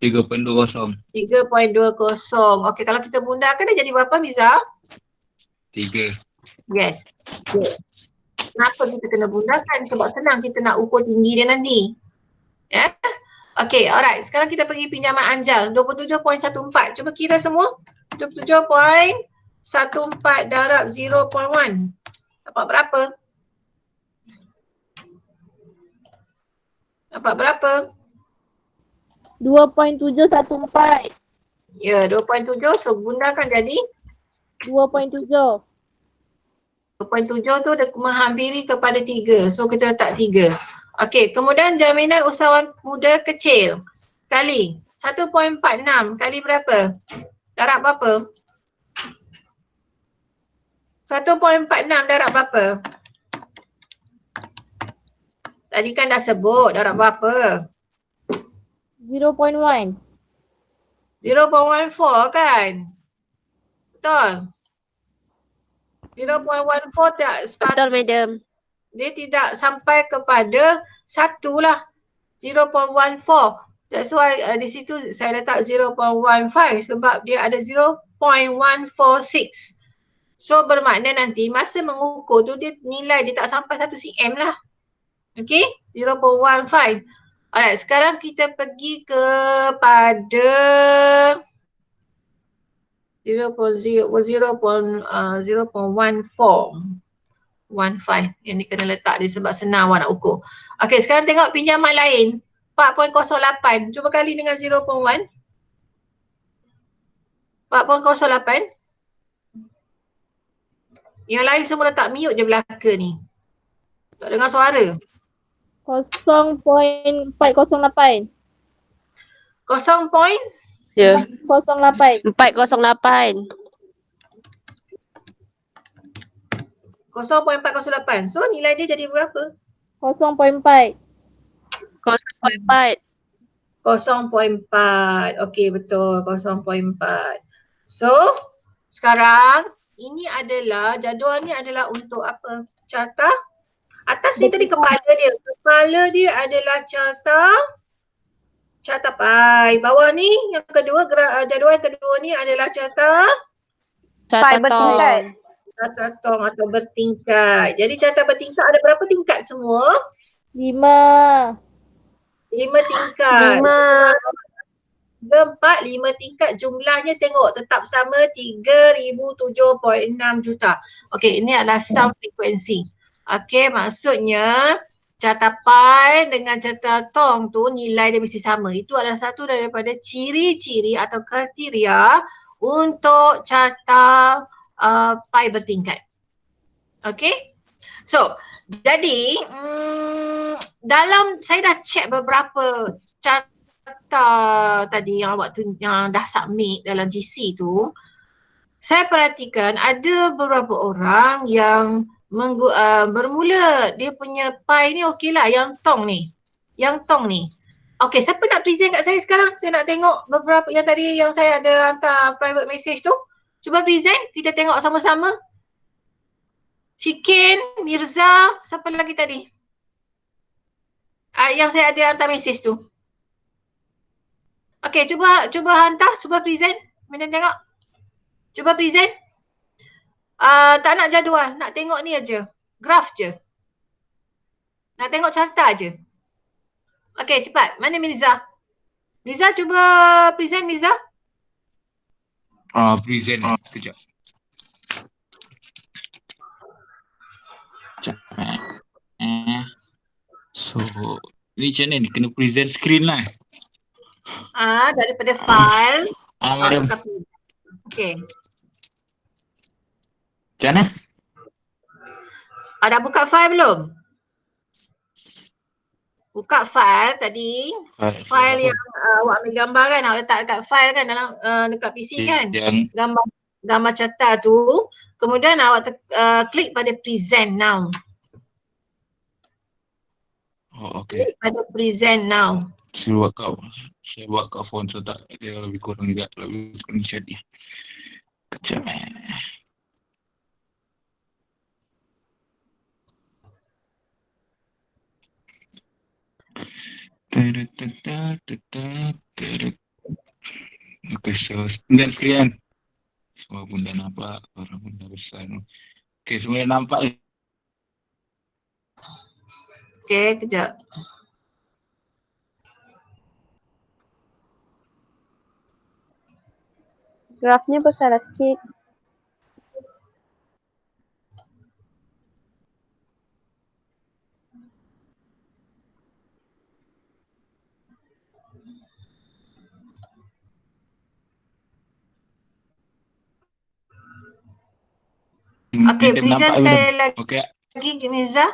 3.20. 3.20. Okey, kalau kita bundakan dia jadi berapa, Mirza? 3. Yes. Kenapa kita kena bundakan? Sebab senang kita nak ukur tinggi dia nanti. Ya? Okey, alright. Sekarang kita pergi pinjaman Anjal. 27.14. Cuba kira semua. 27.14 darab 0.1. Dapat berapa? Dapat berapa? 2.714. Ya, 2.7. So, bundakan jadi 2.7. 2.7 tu dah menghampiri kepada 3. So, kita letak 3. Okey, kemudian jaminan usahawan muda kecil kali 1.46 kali berapa? Darab berapa? 1.46 darab berapa? Tadi kan dah sebut darab berapa? 0.1. 0.14 kan? Betul? 0.14 tak sepatutnya. Betul, madam. Dia tidak sampai kepada 1 lah. 0.14. That's why di situ saya letak 0.15 sebab dia ada 0.146. So bermakna nanti masa mengukur tu dia nilai dia tak sampai 1 cm lah. Okay, 0.15. Alright, sekarang kita pergi kepada 0.15 yang ni kena letak dia sebab senang awak nak ukur. Okey, sekarang tengok pinjaman lain 4.08. Cuba kali dengan 0.1. 4.08. Yang lain semua letak mute je belaka ni. Tak dengar suara. 0.408. 0. Ya. 08. 408. 0.408. So nilai dia jadi berapa? 0.4. 0.4. 0.4. Okey, betul. 0.4. So, sekarang ini adalah, jadual ni adalah untuk apa? Carta? Atas ni tadi kepala dia. Kepala dia adalah carta pi. Bawah ni yang kedua, jadual kedua ni adalah carta Bertingkat. carta tong atau bertingkat. Jadi carta bertingkat ada berapa tingkat semua? 5. 5 tingkat. 5. 4, 5 tingkat, jumlahnya tengok tetap sama 3,007.6 juta. Okey, ini adalah sum frekuensi. Okey, maksudnya carta pi dengan carta tong tu nilai dia mesti sama. Itu adalah satu daripada ciri-ciri atau kriteria untuk carta pi bertingkat. Okey? So, jadi dalam saya dah check beberapa carta tadi yang awak yang dah submit dalam GC tu, saya perhatikan ada beberapa orang yang bermula dia punya pi ni okey lah yang tong ni. Yang Tong ni. Okay, siapa nak present kat saya sekarang? Saya nak tengok beberapa yang tadi yang saya ada hantar private message tu. Cuba present, kita tengok sama-sama. Shikin, Mirza, siapa lagi tadi? Yang saya ada hantar message tu. Okay, cuba hantar, cuba present. Mana tengok? Cuba present. Tak nak jadual, nak tengok ni aja. Graf je. Nak tengok carta je. Okay, cepat. Mana Mirza? Mirza, cuba present Mirza. Present sekejap. So, ni macam mana ni? Kena present screen lah. Daripada file. Madam. Okay. Macam mana? Dah buka file belum? Buka file tadi. File yang awak ambil gambar kan, awak letak dekat file kan dalam dekat PC kan. Yang Gambar carta tu. Kemudian awak klik pada present now. okay. Klik pada present now. Saya buat kat phone so tak dia lebih kurang juga. Lebih kurang jadi. Kejap. Okay, so dan screen. Semua pun dah nampak, orang pun dah besar. Okay, semua dah nampak. Okay, kejap. Grafnya besar sikit. Okay, present sekali lagi. Okay. Lagi Mirza.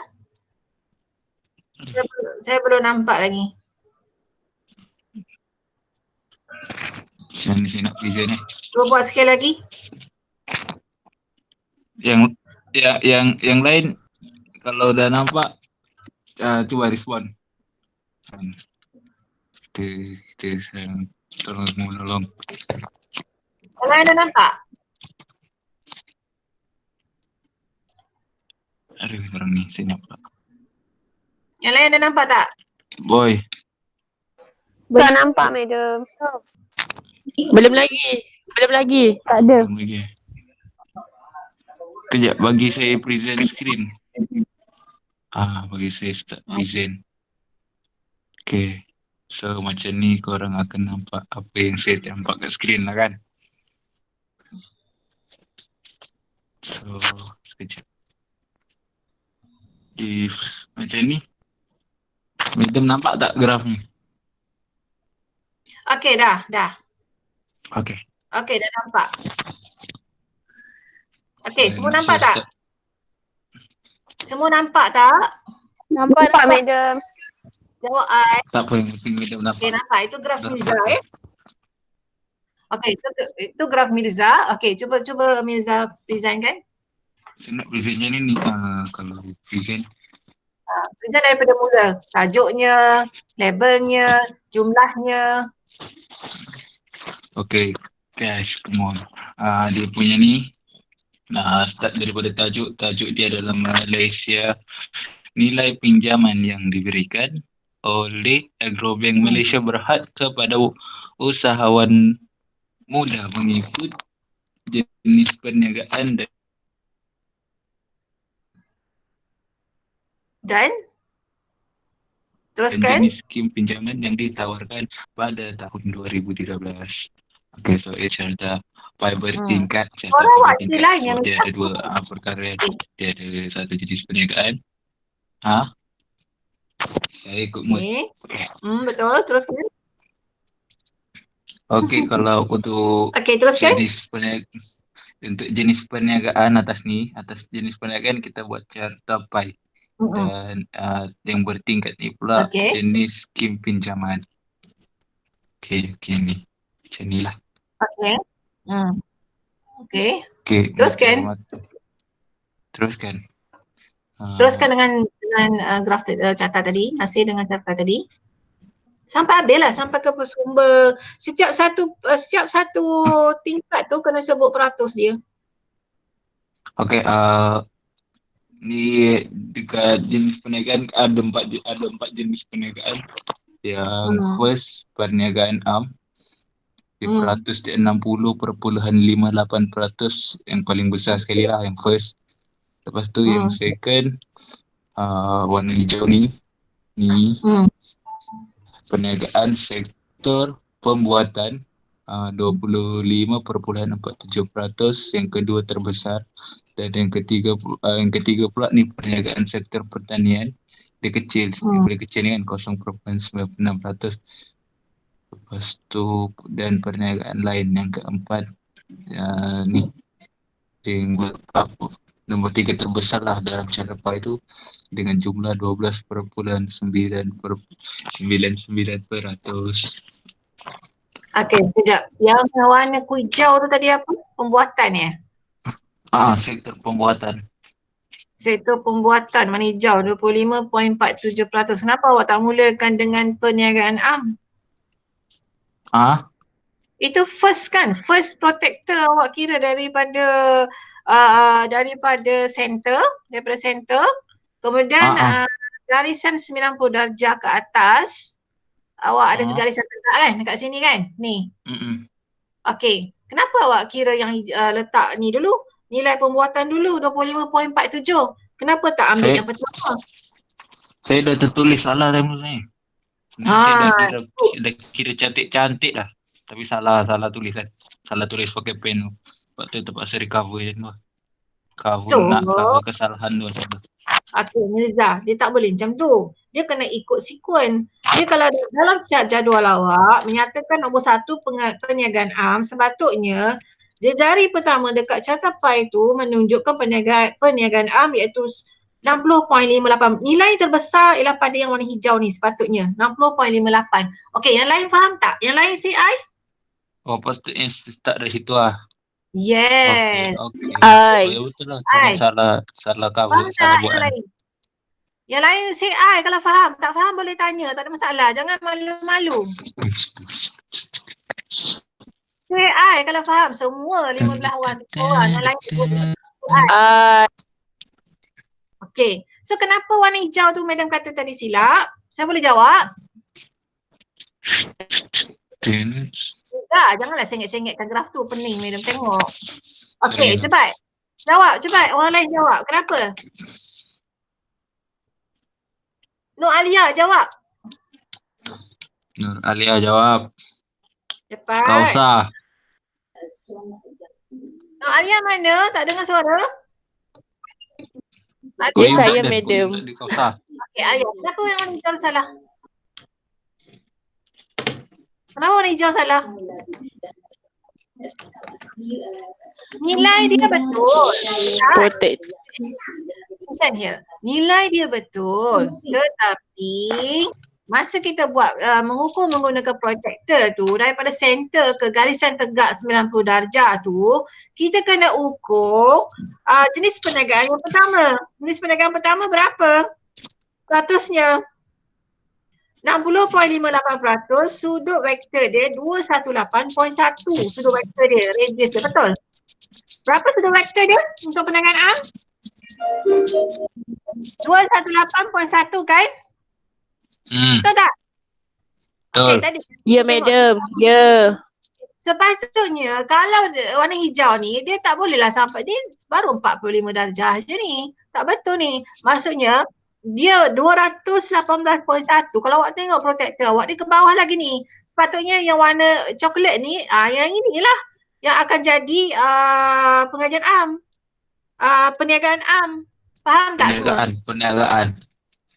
Saya belum nampak lagi. Macam ni saya nak present ni. Cuba buat sekali lagi. Yang lain kalau dah nampak cuba respon. Kita sekarang tolong semua tolong. Yang lain dah nampak? Aduh, orang ni saya nampak. Yang lain dah nampak tak? Boy. Tak nampak, madam. Belum lagi. Tak ada. Belum lagi. Kejap, bagi saya present screen. Bagi saya start present. Okay. So macam ni korang akan nampak apa yang saya nampak kat screen lah kan. So sekejap. If macam ni. Madam nampak tak graf ni? Okay, dah. Okay. Okay, dah nampak. Okay, semua nampak tak? Semua nampak tak? Nampak, madam. Jawab I. Tak apa, yang penting madam nampak. Okay, nampak. Itu graf Mirza Okay, itu graf Mirza. Okay, cuba Mirza present kan? Saya nak present macam ni. Kalau present. Present daripada mula. Tajuknya, labelnya, jumlahnya. Okay, guys, come on. Dia punya ni. Start daripada tajuk. Tajuk dia adalah Malaysia. Nilai pinjaman yang diberikan oleh Agrobank Malaysia berhad kepada usahawan muda mengikut jenis perniagaan Dan teruskan. jenis skim pinjaman yang ditawarkan pada tahun 2013. Okay, so carta fiber tingkat. Orang awak istilahnya. Dia ada dua perkara. Dia ada satu jenis perniagaan. Saya ikut mood. Okay. Betul, teruskan. Okay, kalau untuk teruskan. jenis perniagaan atas jenis perniagaan kita buat carta pie. Dan yang bertingkat ni pula jenis skim pinjaman. Okay, ni. Macam ni lah. Okay. Teruskan. Teruskan. Teruskan dengan dengan graf carta tadi, masih dengan carta tadi. Sampai habis lah, sampai ke sumber. Setiap satu tingkat tu kena sebut peratus dia. Okey, ni dekat jenis perniagaan ada empat jenis perniagaan. Yang first, perniagaan am. Peratus dia 60.58%, yang paling besar sekali lah yang first. Lepas tu yang second, warna hijau ni perniagaan sektor pembuatan 25.47%, yang kedua terbesar. Dan yang ketiga pula ni perniagaan sektor pertanian, dia kecil, boleh kecil ni kan, 0.96%. Lepas tu dan perniagaan lain yang keempat ni nombor 3 terbesar lah dalam cara pie tu dengan jumlah 12.99%. Okey, sekejap. Yang warna hijau tu tadi apa? Pembuatan ya? Sektor pembuatan. Sektor pembuatan warna hijau 25.47%. Kenapa awak tak mulakan dengan perniagaan am? Itu first kan? First protector awak kira daripada center, kemudian garisan 90 darjah ke atas, awak ada garisan tegak kan dekat sini kan? Ni. Okey, kenapa awak kira yang letak ni dulu? Nilai pembuatan dulu 25.47. Kenapa tak ambil yang pertama? Saya dah tertulis salah time ni. Saya dah kira cantik-cantik dah. Tapi salah tulisan. Salah tulis pakai pen tu. Sebab tu terpaksa recover je tu. Cover kesalahan tu. Okey, Mirza, dia tak boleh macam tu. Dia kena ikut sekuen. Dia kalau dalam jadual awak menyatakan nombor 1 perniagaan am, sepatutnya jari pertama dekat carta pie tu menunjukkan perniagaan am iaitu 60.58. Nilai terbesar ialah pada yang warna hijau ni sepatutnya 60.58. Okey, yang lain faham tak? Yang lain CI? Patutnya start dari situ lah. Yes. Okey. Ya betul lah. Salah cover, salah buat. Yang lain CI kalau faham. Tak faham boleh tanya, tak ada masalah. Jangan malu-malu. CI kalau faham semua 15 orang. Yang lain okey. So kenapa warna hijau tu madam kata tadi silap? Saya boleh jawab? Janganlah sengit-sengitkan graf tu. Pening madam tengok. Okey, cepat. Jawab, cepat. Orang lain jawab. Kenapa? Nur Alia jawab. Nur Alia jawab. Cepat. Tak usah. Nur Alia mana? Tak dengar suara? Ya, saya madam. Okey, Alia. Kenapa yang warna hijau salah? Kenapa warna hijau salah? Nilai dia betul. Protect. Bukan dia. Nilai dia betul. Tetapi masa kita buat mengukur menggunakan protector tu daripada center ke garisan tegak 90 darjah tu, kita kena ukur jenis perniagaan yang pertama. Jenis perniagaan pertama berapa? Peratusnya 60.58%, sudut vektor dia 218.1. Sudut vektor dia, radius dia, betul? Berapa sudut vektor dia untuk perniagaan am? 218.1 kan? Betul tak? Betul. Tadi. Ya madam, ya. Sepatutnya kalau warna hijau ni dia tak bolehlah sampai, dia baru 45 darjah je ni. Tak betul ni. Maksudnya dia 218.1. Kalau awak tengok protector awak dia ke bawah lagi ni. Sepatutnya yang warna coklat ni, yang inilah yang akan jadi pengajian am. Perniagaan am. Faham tak semua? Perniagaan.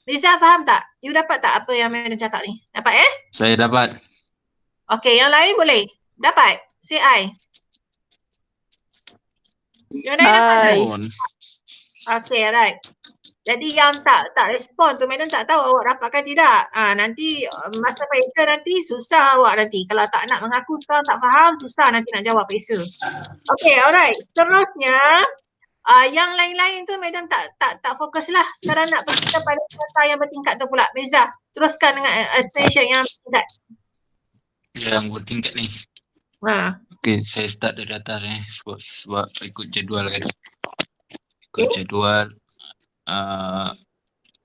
Rizal faham tak? You dapat tak apa yang Madam cakap ni? Dapat Saya dapat. Okey, yang lain boleh? Dapat? CI? Yang lain dapat? Okey, alright. Jadi yang tak respon tu Madam tak tahu awak dapatkan tidak. Nanti masa peksa nanti susah awak nanti. Kalau tak nak mengaku sekarang tak faham, susah nanti nak jawab peksa. Okey, alright. Seterusnya Yang lain-lain tu madam tak fokus lah. Sekarang nak pergi kepada data yang bertingkat tu pula. Mirza, teruskan dengan explanation yang bertingkat. Yang bertingkat ni. Okey, saya start dari atas sebab ikut jadual kan. Ikut jadual.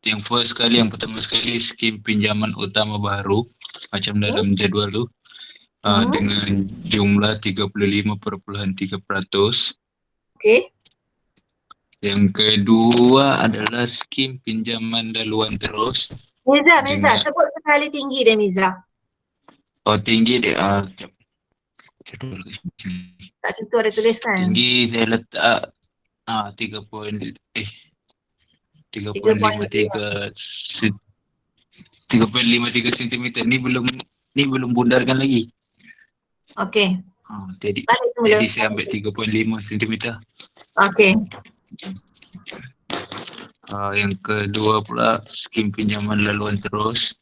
Yang pertama sekali skim pinjaman utama baru macam dalam jadual tu. Dengan jumlah 35.3%. Okey. Yang kedua adalah skim pinjaman daluan terus. Mirza, sebut sekali tinggi dia Mirza. Tinggi dia. Kat situ ada tuliskan. Tinggi saya letak 3.53 cm. Ni belum bundarkan lagi. Okey. Jadi saya ambil 3.5 cm. Okey. Yang kedua pula skim pinjaman laluan terus.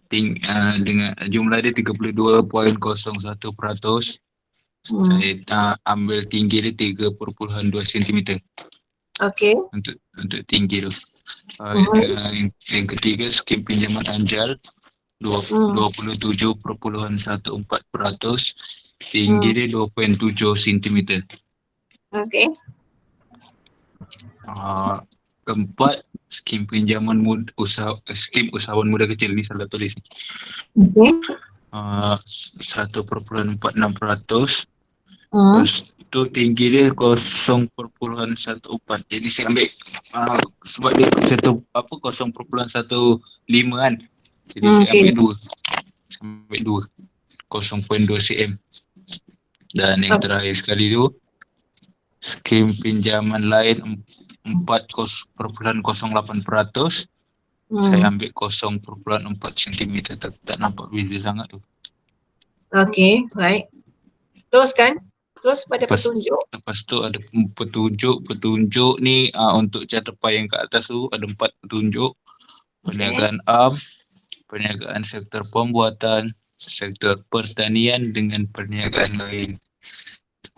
Dengan jumlah dia 32.01%. Saya ambil tinggi dia 3.2 cm. Okey. Untuk tinggi tu. Yang ketiga skim pinjaman anjal 27.14%. Tinggi dia 2.7 cm. Okey. Keempat, skim pinjaman skim usahawan muda kecil ni salah tulis. Okey. 1.46%. Terus tu tinggi dia 0.14. Jadi saya ambil sebab dia 0.15 kan. Jadi saya ambil 2. 0.2 cm. Dan yang terakhir sekali tu skim pinjaman lain 4.08%. Saya ambil 0.4 cm. Tak nampak beza sangat tu. Okey, baik. Teruskan. Terus pada petunjuk. Lepas tu ada petunjuk ni untuk catepai yang kat atas tu ada 4 petunjuk. Perniagaan am, perniagaan sektor pembuatan, sektor pertanian dengan perniagaan lain.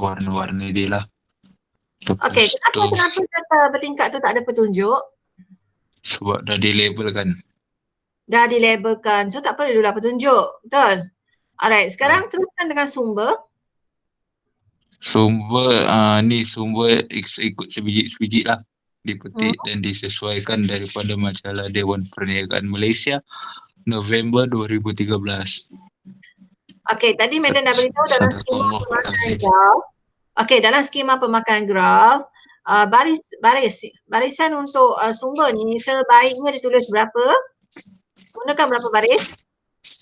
Warna-warni dia lah. Okey, kenapa data bertingkat tu tak ada petunjuk? Sebab dah dilabelkan. Dah dilabelkan. So tak perlulah petunjuk. Betul? Alright, sekarang teruskan dengan sumber. Sumber ikut sebiji-sebiji lah. Dipetik dan disesuaikan daripada majalah Dewan Perniagaan Malaysia November 2013. Okey, tadi Madam dah beritahu dalam skema pemakaian graf. Okey, dalam skema pemakaian graf, barisan untuk sumber ni sebaiknya ditulis berapa? Gunakan berapa baris?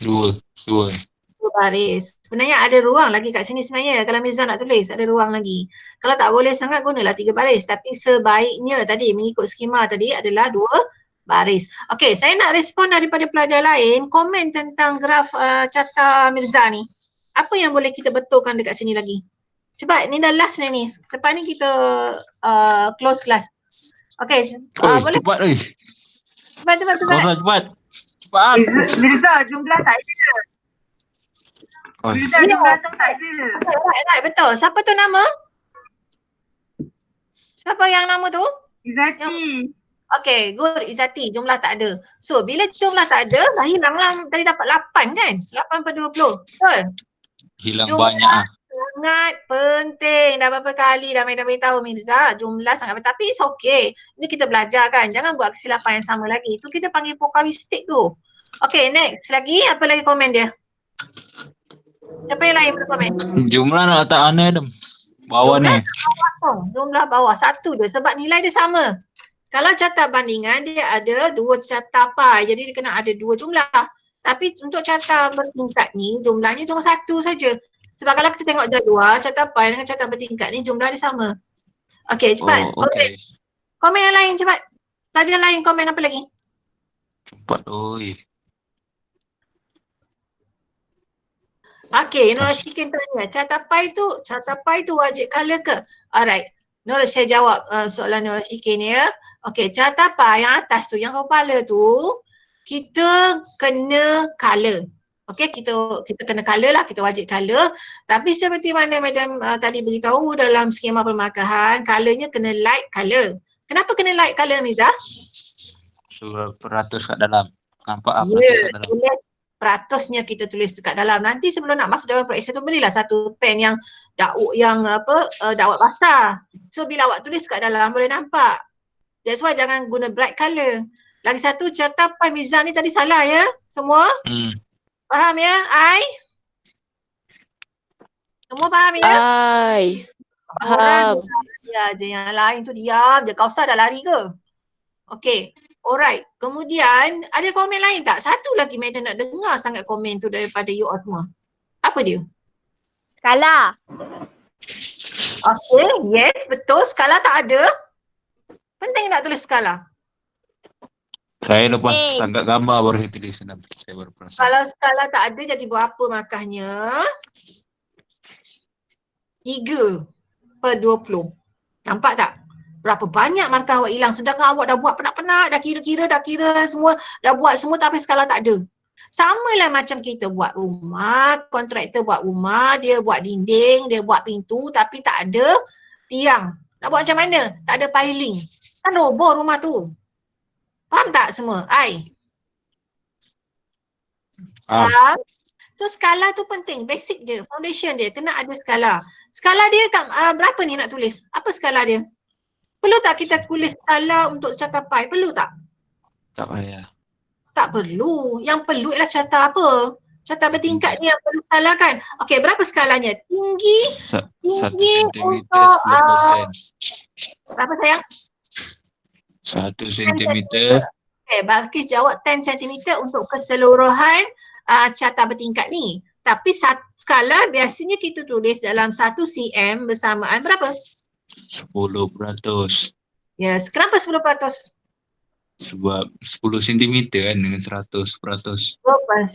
Dua baris. Sebenarnya ada ruang lagi kat sini sebenarnya. Kalau Mirza nak tulis, ada ruang lagi. Kalau tak boleh sangat, gunalah 3 baris. Tapi sebaiknya tadi, mengikut skema tadi adalah 2 baris. Okey, saya nak respon daripada pelajar lain, komen tentang graf carta Mirza ni. Apa yang boleh kita betulkan dekat sini lagi? Cepat, ni dah last ni. Lepas ni kita close class. Okey, boleh? Cepat oi. Cepat. Mirza, jumlah tak ada. Mirza, jumlah tu tak ada. Right, betul. Siapa tu nama? Siapa yang nama tu? Izzati. Okey, good. Izzati, jumlah tak ada. So, bila jumlah tak ada, dah hilang lah. Tadi dapat 8 kan? 8/20. Betul? Hilang jumlah banyak sangat penting. Dah berapa kali dah beritahu Mirza, jumlah sangat penting. Tapi it's okay. Ini kita belajar kan. Jangan buat kesilapan yang sama lagi. Itu kita panggil pokawistik tu. Okey, next lagi. Apa lagi komen dia? Siapa yang lain berkomen? Jumlah nak letak mana Adam? Bawah ni. Jumlah bawah. Satu je sebab nilai dia sama. Kalau carta bandingan dia ada 2 carta pai. Jadi dia kena ada 2 jumlah. Tapi untuk carta bertingkat ni jumlahnya cuma 1 saja. Sebab kalau kita tengok jadual, carta pai dengan carta bertingkat ni jumlah dia sama. Okey, cepat. Komen yang lain cepat. Pelajar lain komen apa lagi? Cepat oi. Okey, Nurul Syikin tanya, carta pai tu wajib color ke? Alright. Nurul, saya jawab soalan Nurul Syikin ya. Okey, carta pai yang atas tu, yang kepala tu, kita kena color. Okey, kita kena color lah, kita wajib color. Tapi seperti mana Madam tadi beritahu dalam skema permarkahan, colornya kena light color. Kenapa kena light color, Miza? Sebab peratus kat dalam. Nampak apa Ya, kat dalam. tulis peratusnya kita tulis dekat dalam. Nanti sebelum nak masuk dalam praksis tu belilah satu pen yang dakwat basah. So bila awak tulis kat dalam boleh nampak. That's why jangan guna bright color. Lagi satu, catapan Miza ni tadi salah ya semua. Faham ya? Semua faham ya? Faham. Orang je yang lain tu diam je. Kau dah lari ke? Okay. Alright. Kemudian ada komen lain tak? Satu lagi Madam nak dengar sangat komen tu daripada you all semua. Apa dia? Skala. Okay. Yes, betul. Skala tak ada. Penting nak tulis skala. Saya lepas tangkap gambar baru saya tulis. Saya baru perasan. Kalau skala tak ada jadi berapa markahnya? 3/20. Nampak tak? Berapa banyak markah awak hilang sedangkan awak dah buat penat-penat, dah kira semua, dah buat semua tapi skala tak ada. Sama lah macam kita buat rumah, kontraktor buat rumah, dia buat dinding, dia buat pintu tapi tak ada tiang. Nak buat macam mana? Tak ada piling. Kan roboh rumah tu. Faham tak semua? Faham? So skala tu penting, basic dia, foundation dia, kena ada skala. Skala dia berapa ni nak tulis? Apa skala dia? Perlu tak kita tulis skala untuk carta pi? Perlu tak? Tak payah. Tak perlu. Yang perlu ialah carta apa? Carta bertingkat ni yang perlu skala kan? Okey, berapa skalanya? Tinggi 1 cm berapa sayang? 1 cm. Okay, Balkis jawab 10 cm untuk keseluruhan carta bertingkat ni. Tapi skala biasanya kita tulis dalam 1 cm bersamaan berapa? 10%. Yes, kenapa 10%? Sebab 10 cm kan dengan 100%.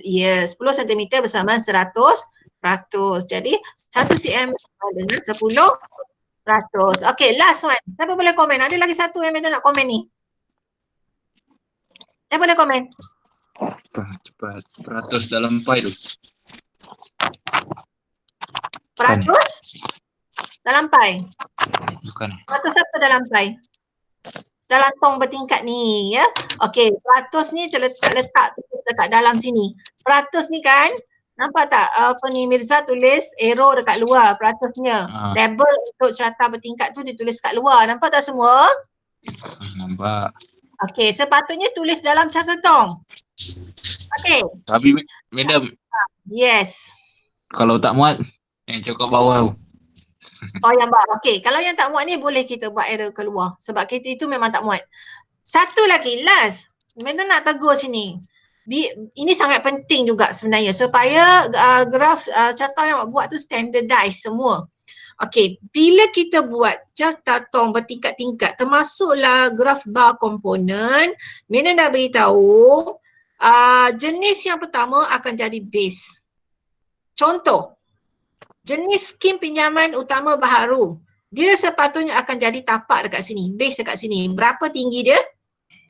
Ya, 10 cm bersamaan 100%. Jadi 1 cm dengan 10%. Okay, last one. Siapa boleh komen? Ada lagi satu yang Madam nak komen ni. Siapa boleh komen? Cepat. Peratus dalam pi tu. Peratus? Dalam pi? Bukan. Peratus apa dalam pi? Dalam tong bertingkat ni ya. Okey, peratus ni terletak dekat dalam sini. Peratus ni kan, nampak tak apa ni Mirza tulis arrow dekat luar peratusnya. Label untuk carta bertingkat tu ditulis kat luar. Nampak tak semua? Nampak. Okey, sepatutnya tulis dalam carta tong. Okey. Tapi Madam. Yes. Kalau tak muat, yang cokok bawah tu. Oh yang bawah. Okey, kalau yang tak muat ni boleh kita buat arrow keluar. Sebab kita itu memang tak muat. Satu lagi, last. Madam nak tegur sini. Ini sangat penting juga sebenarnya supaya graf carta yang awak buat tu standardized semua. Okey, bila kita buat carta tong bertingkat-tingkat termasuklah graf bar komponen, Madam dah beritahu jenis yang pertama akan jadi base. Contoh, jenis skim pinjaman utama baharu, dia sepatutnya akan jadi tapak dekat sini, base dekat sini. Berapa tinggi dia?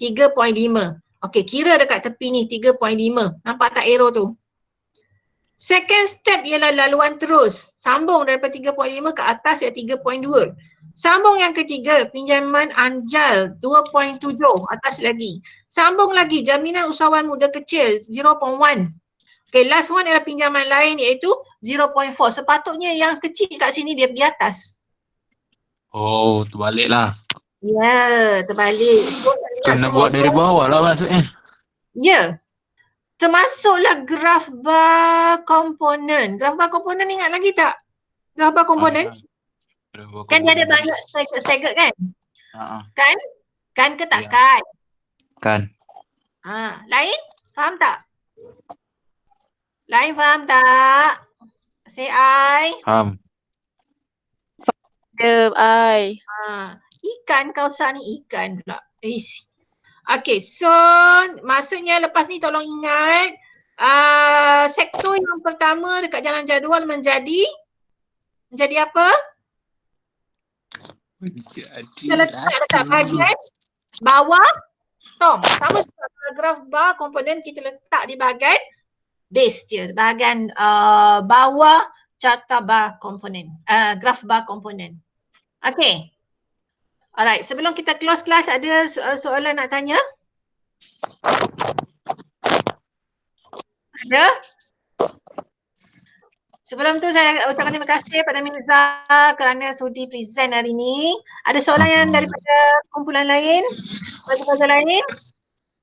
3.5. Okey, kira dekat tepi ni 3.5. Nampak tak arrow tu? Second step ialah laluan terus. Sambung daripada 3.5 ke atas ya 3.2. Sambung yang ketiga, pinjaman anjal 2.7 atas lagi. Sambung lagi, jaminan usahawan muda kecil 0.1. Okay, last one adalah pinjaman lain iaitu 0.4. Sepatutnya yang kecil kat sini dia di atas. Oh, terbalik lah. Ya, terbalik. Kena buat dari bawah lah maksudnya. Ya. Termasuklah graf bar komponen. Graf bar komponen ingat lagi tak? Graf bar komponen? Kan dia ada banyak staggered kan? Kan? Kan ke tak kan? Kan. Lain? Faham tak? Lain faham tak? Say I. Faham. I. Ikan kausa ni ikan pula. Okay, so maksudnya lepas ni tolong ingat sektor yang pertama dekat jalan jadual menjadi apa? Kita letak dekat bahagian bawah tong. Sama graf bar komponen kita letak di bahagian base je, bahagian bawah carta bar komponen, graph bar komponen. Okay. Alright, sebelum kita close kelas, ada soalan nak tanya? Ada? Sebelum tu saya ucapkan terima kasih pada Mirza kerana sudi present hari ini. Ada soalan yang daripada kumpulan lain? Kumpulan lain?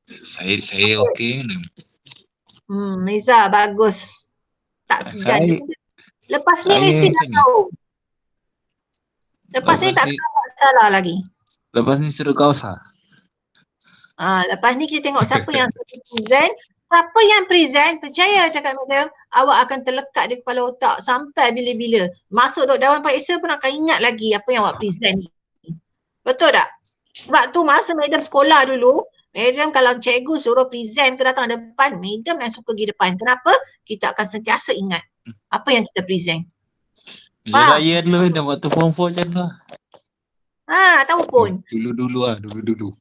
Saya okey. Mirza bagus. Tak segan. Lepas ni mesti dah tahu. Lepas ni tak kena salah lagi. Lepas ni suruh kau sah. Lepas ni kita tengok siapa yang present. Siapa yang present, percaya cakap madam, awak akan terlekat di kepala otak sampai bila-bila. Masuk duduk Dewan Periksa pun akan ingat lagi apa yang awak present ni. Betul tak? Sebab tu masa madam sekolah dulu, madam kalau cikgu suruh present ke datang depan, madam yang suka pergi depan. Kenapa? Kita akan sentiasa ingat apa yang kita present. Bila raya dulu, dah waktu form 4 macam tu lah. Tahu pun. Dulu.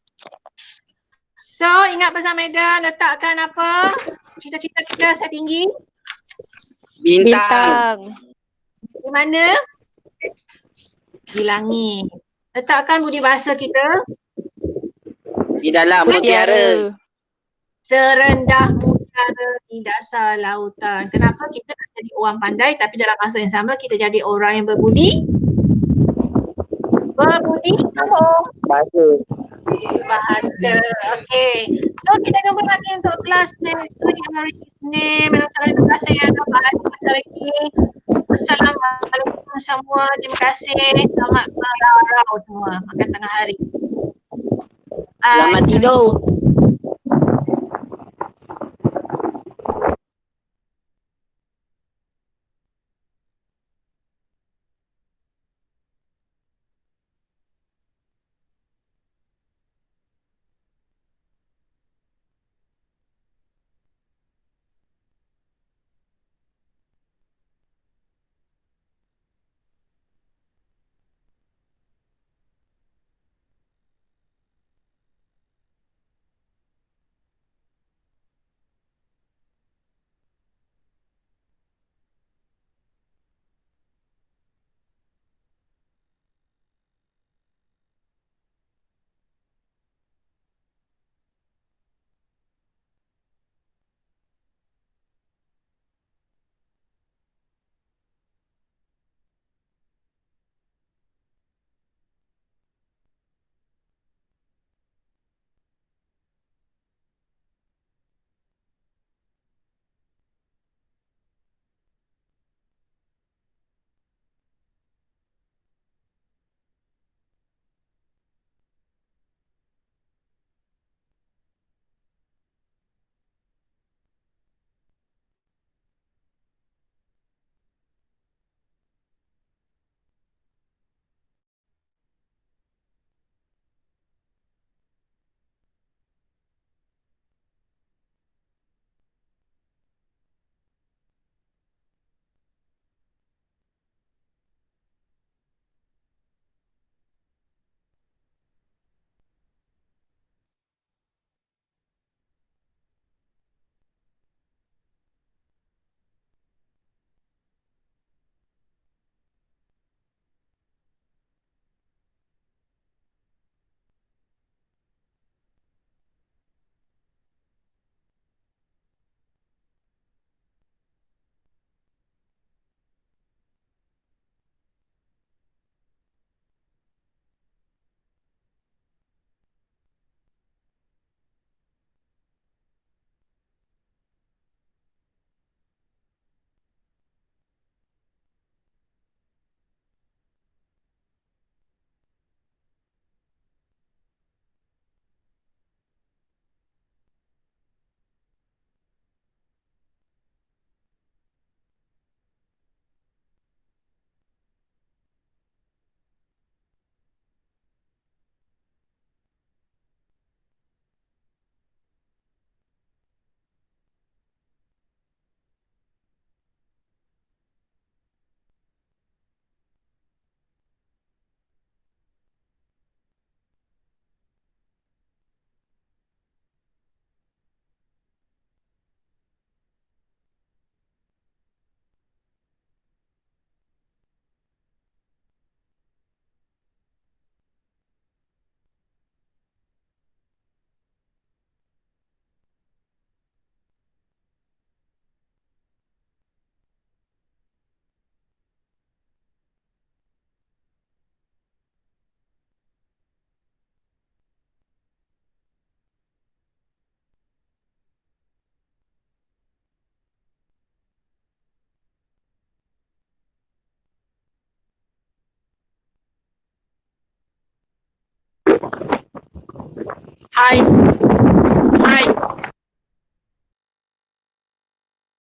So, ingat pesan madam, letakkan apa? Cita-cita kita setinggi? Bintang. Di mana? Di langit. Letakkan budi bahasa kita? Di dalam mutiara. Serendah mutiara di dasar lautan. Kenapa kita nak jadi orang pandai tapi dalam masa yang sama kita jadi orang yang berbudi? Bahasa. Okay. So kita jumpa lagi untuk kelas next week hari Isnin. Terima kasih yang dapat hari ini. Assalamualaikum semua. Terima kasih. Selamat malam semua. Makan tengah hari. Selamat tidur. Hai.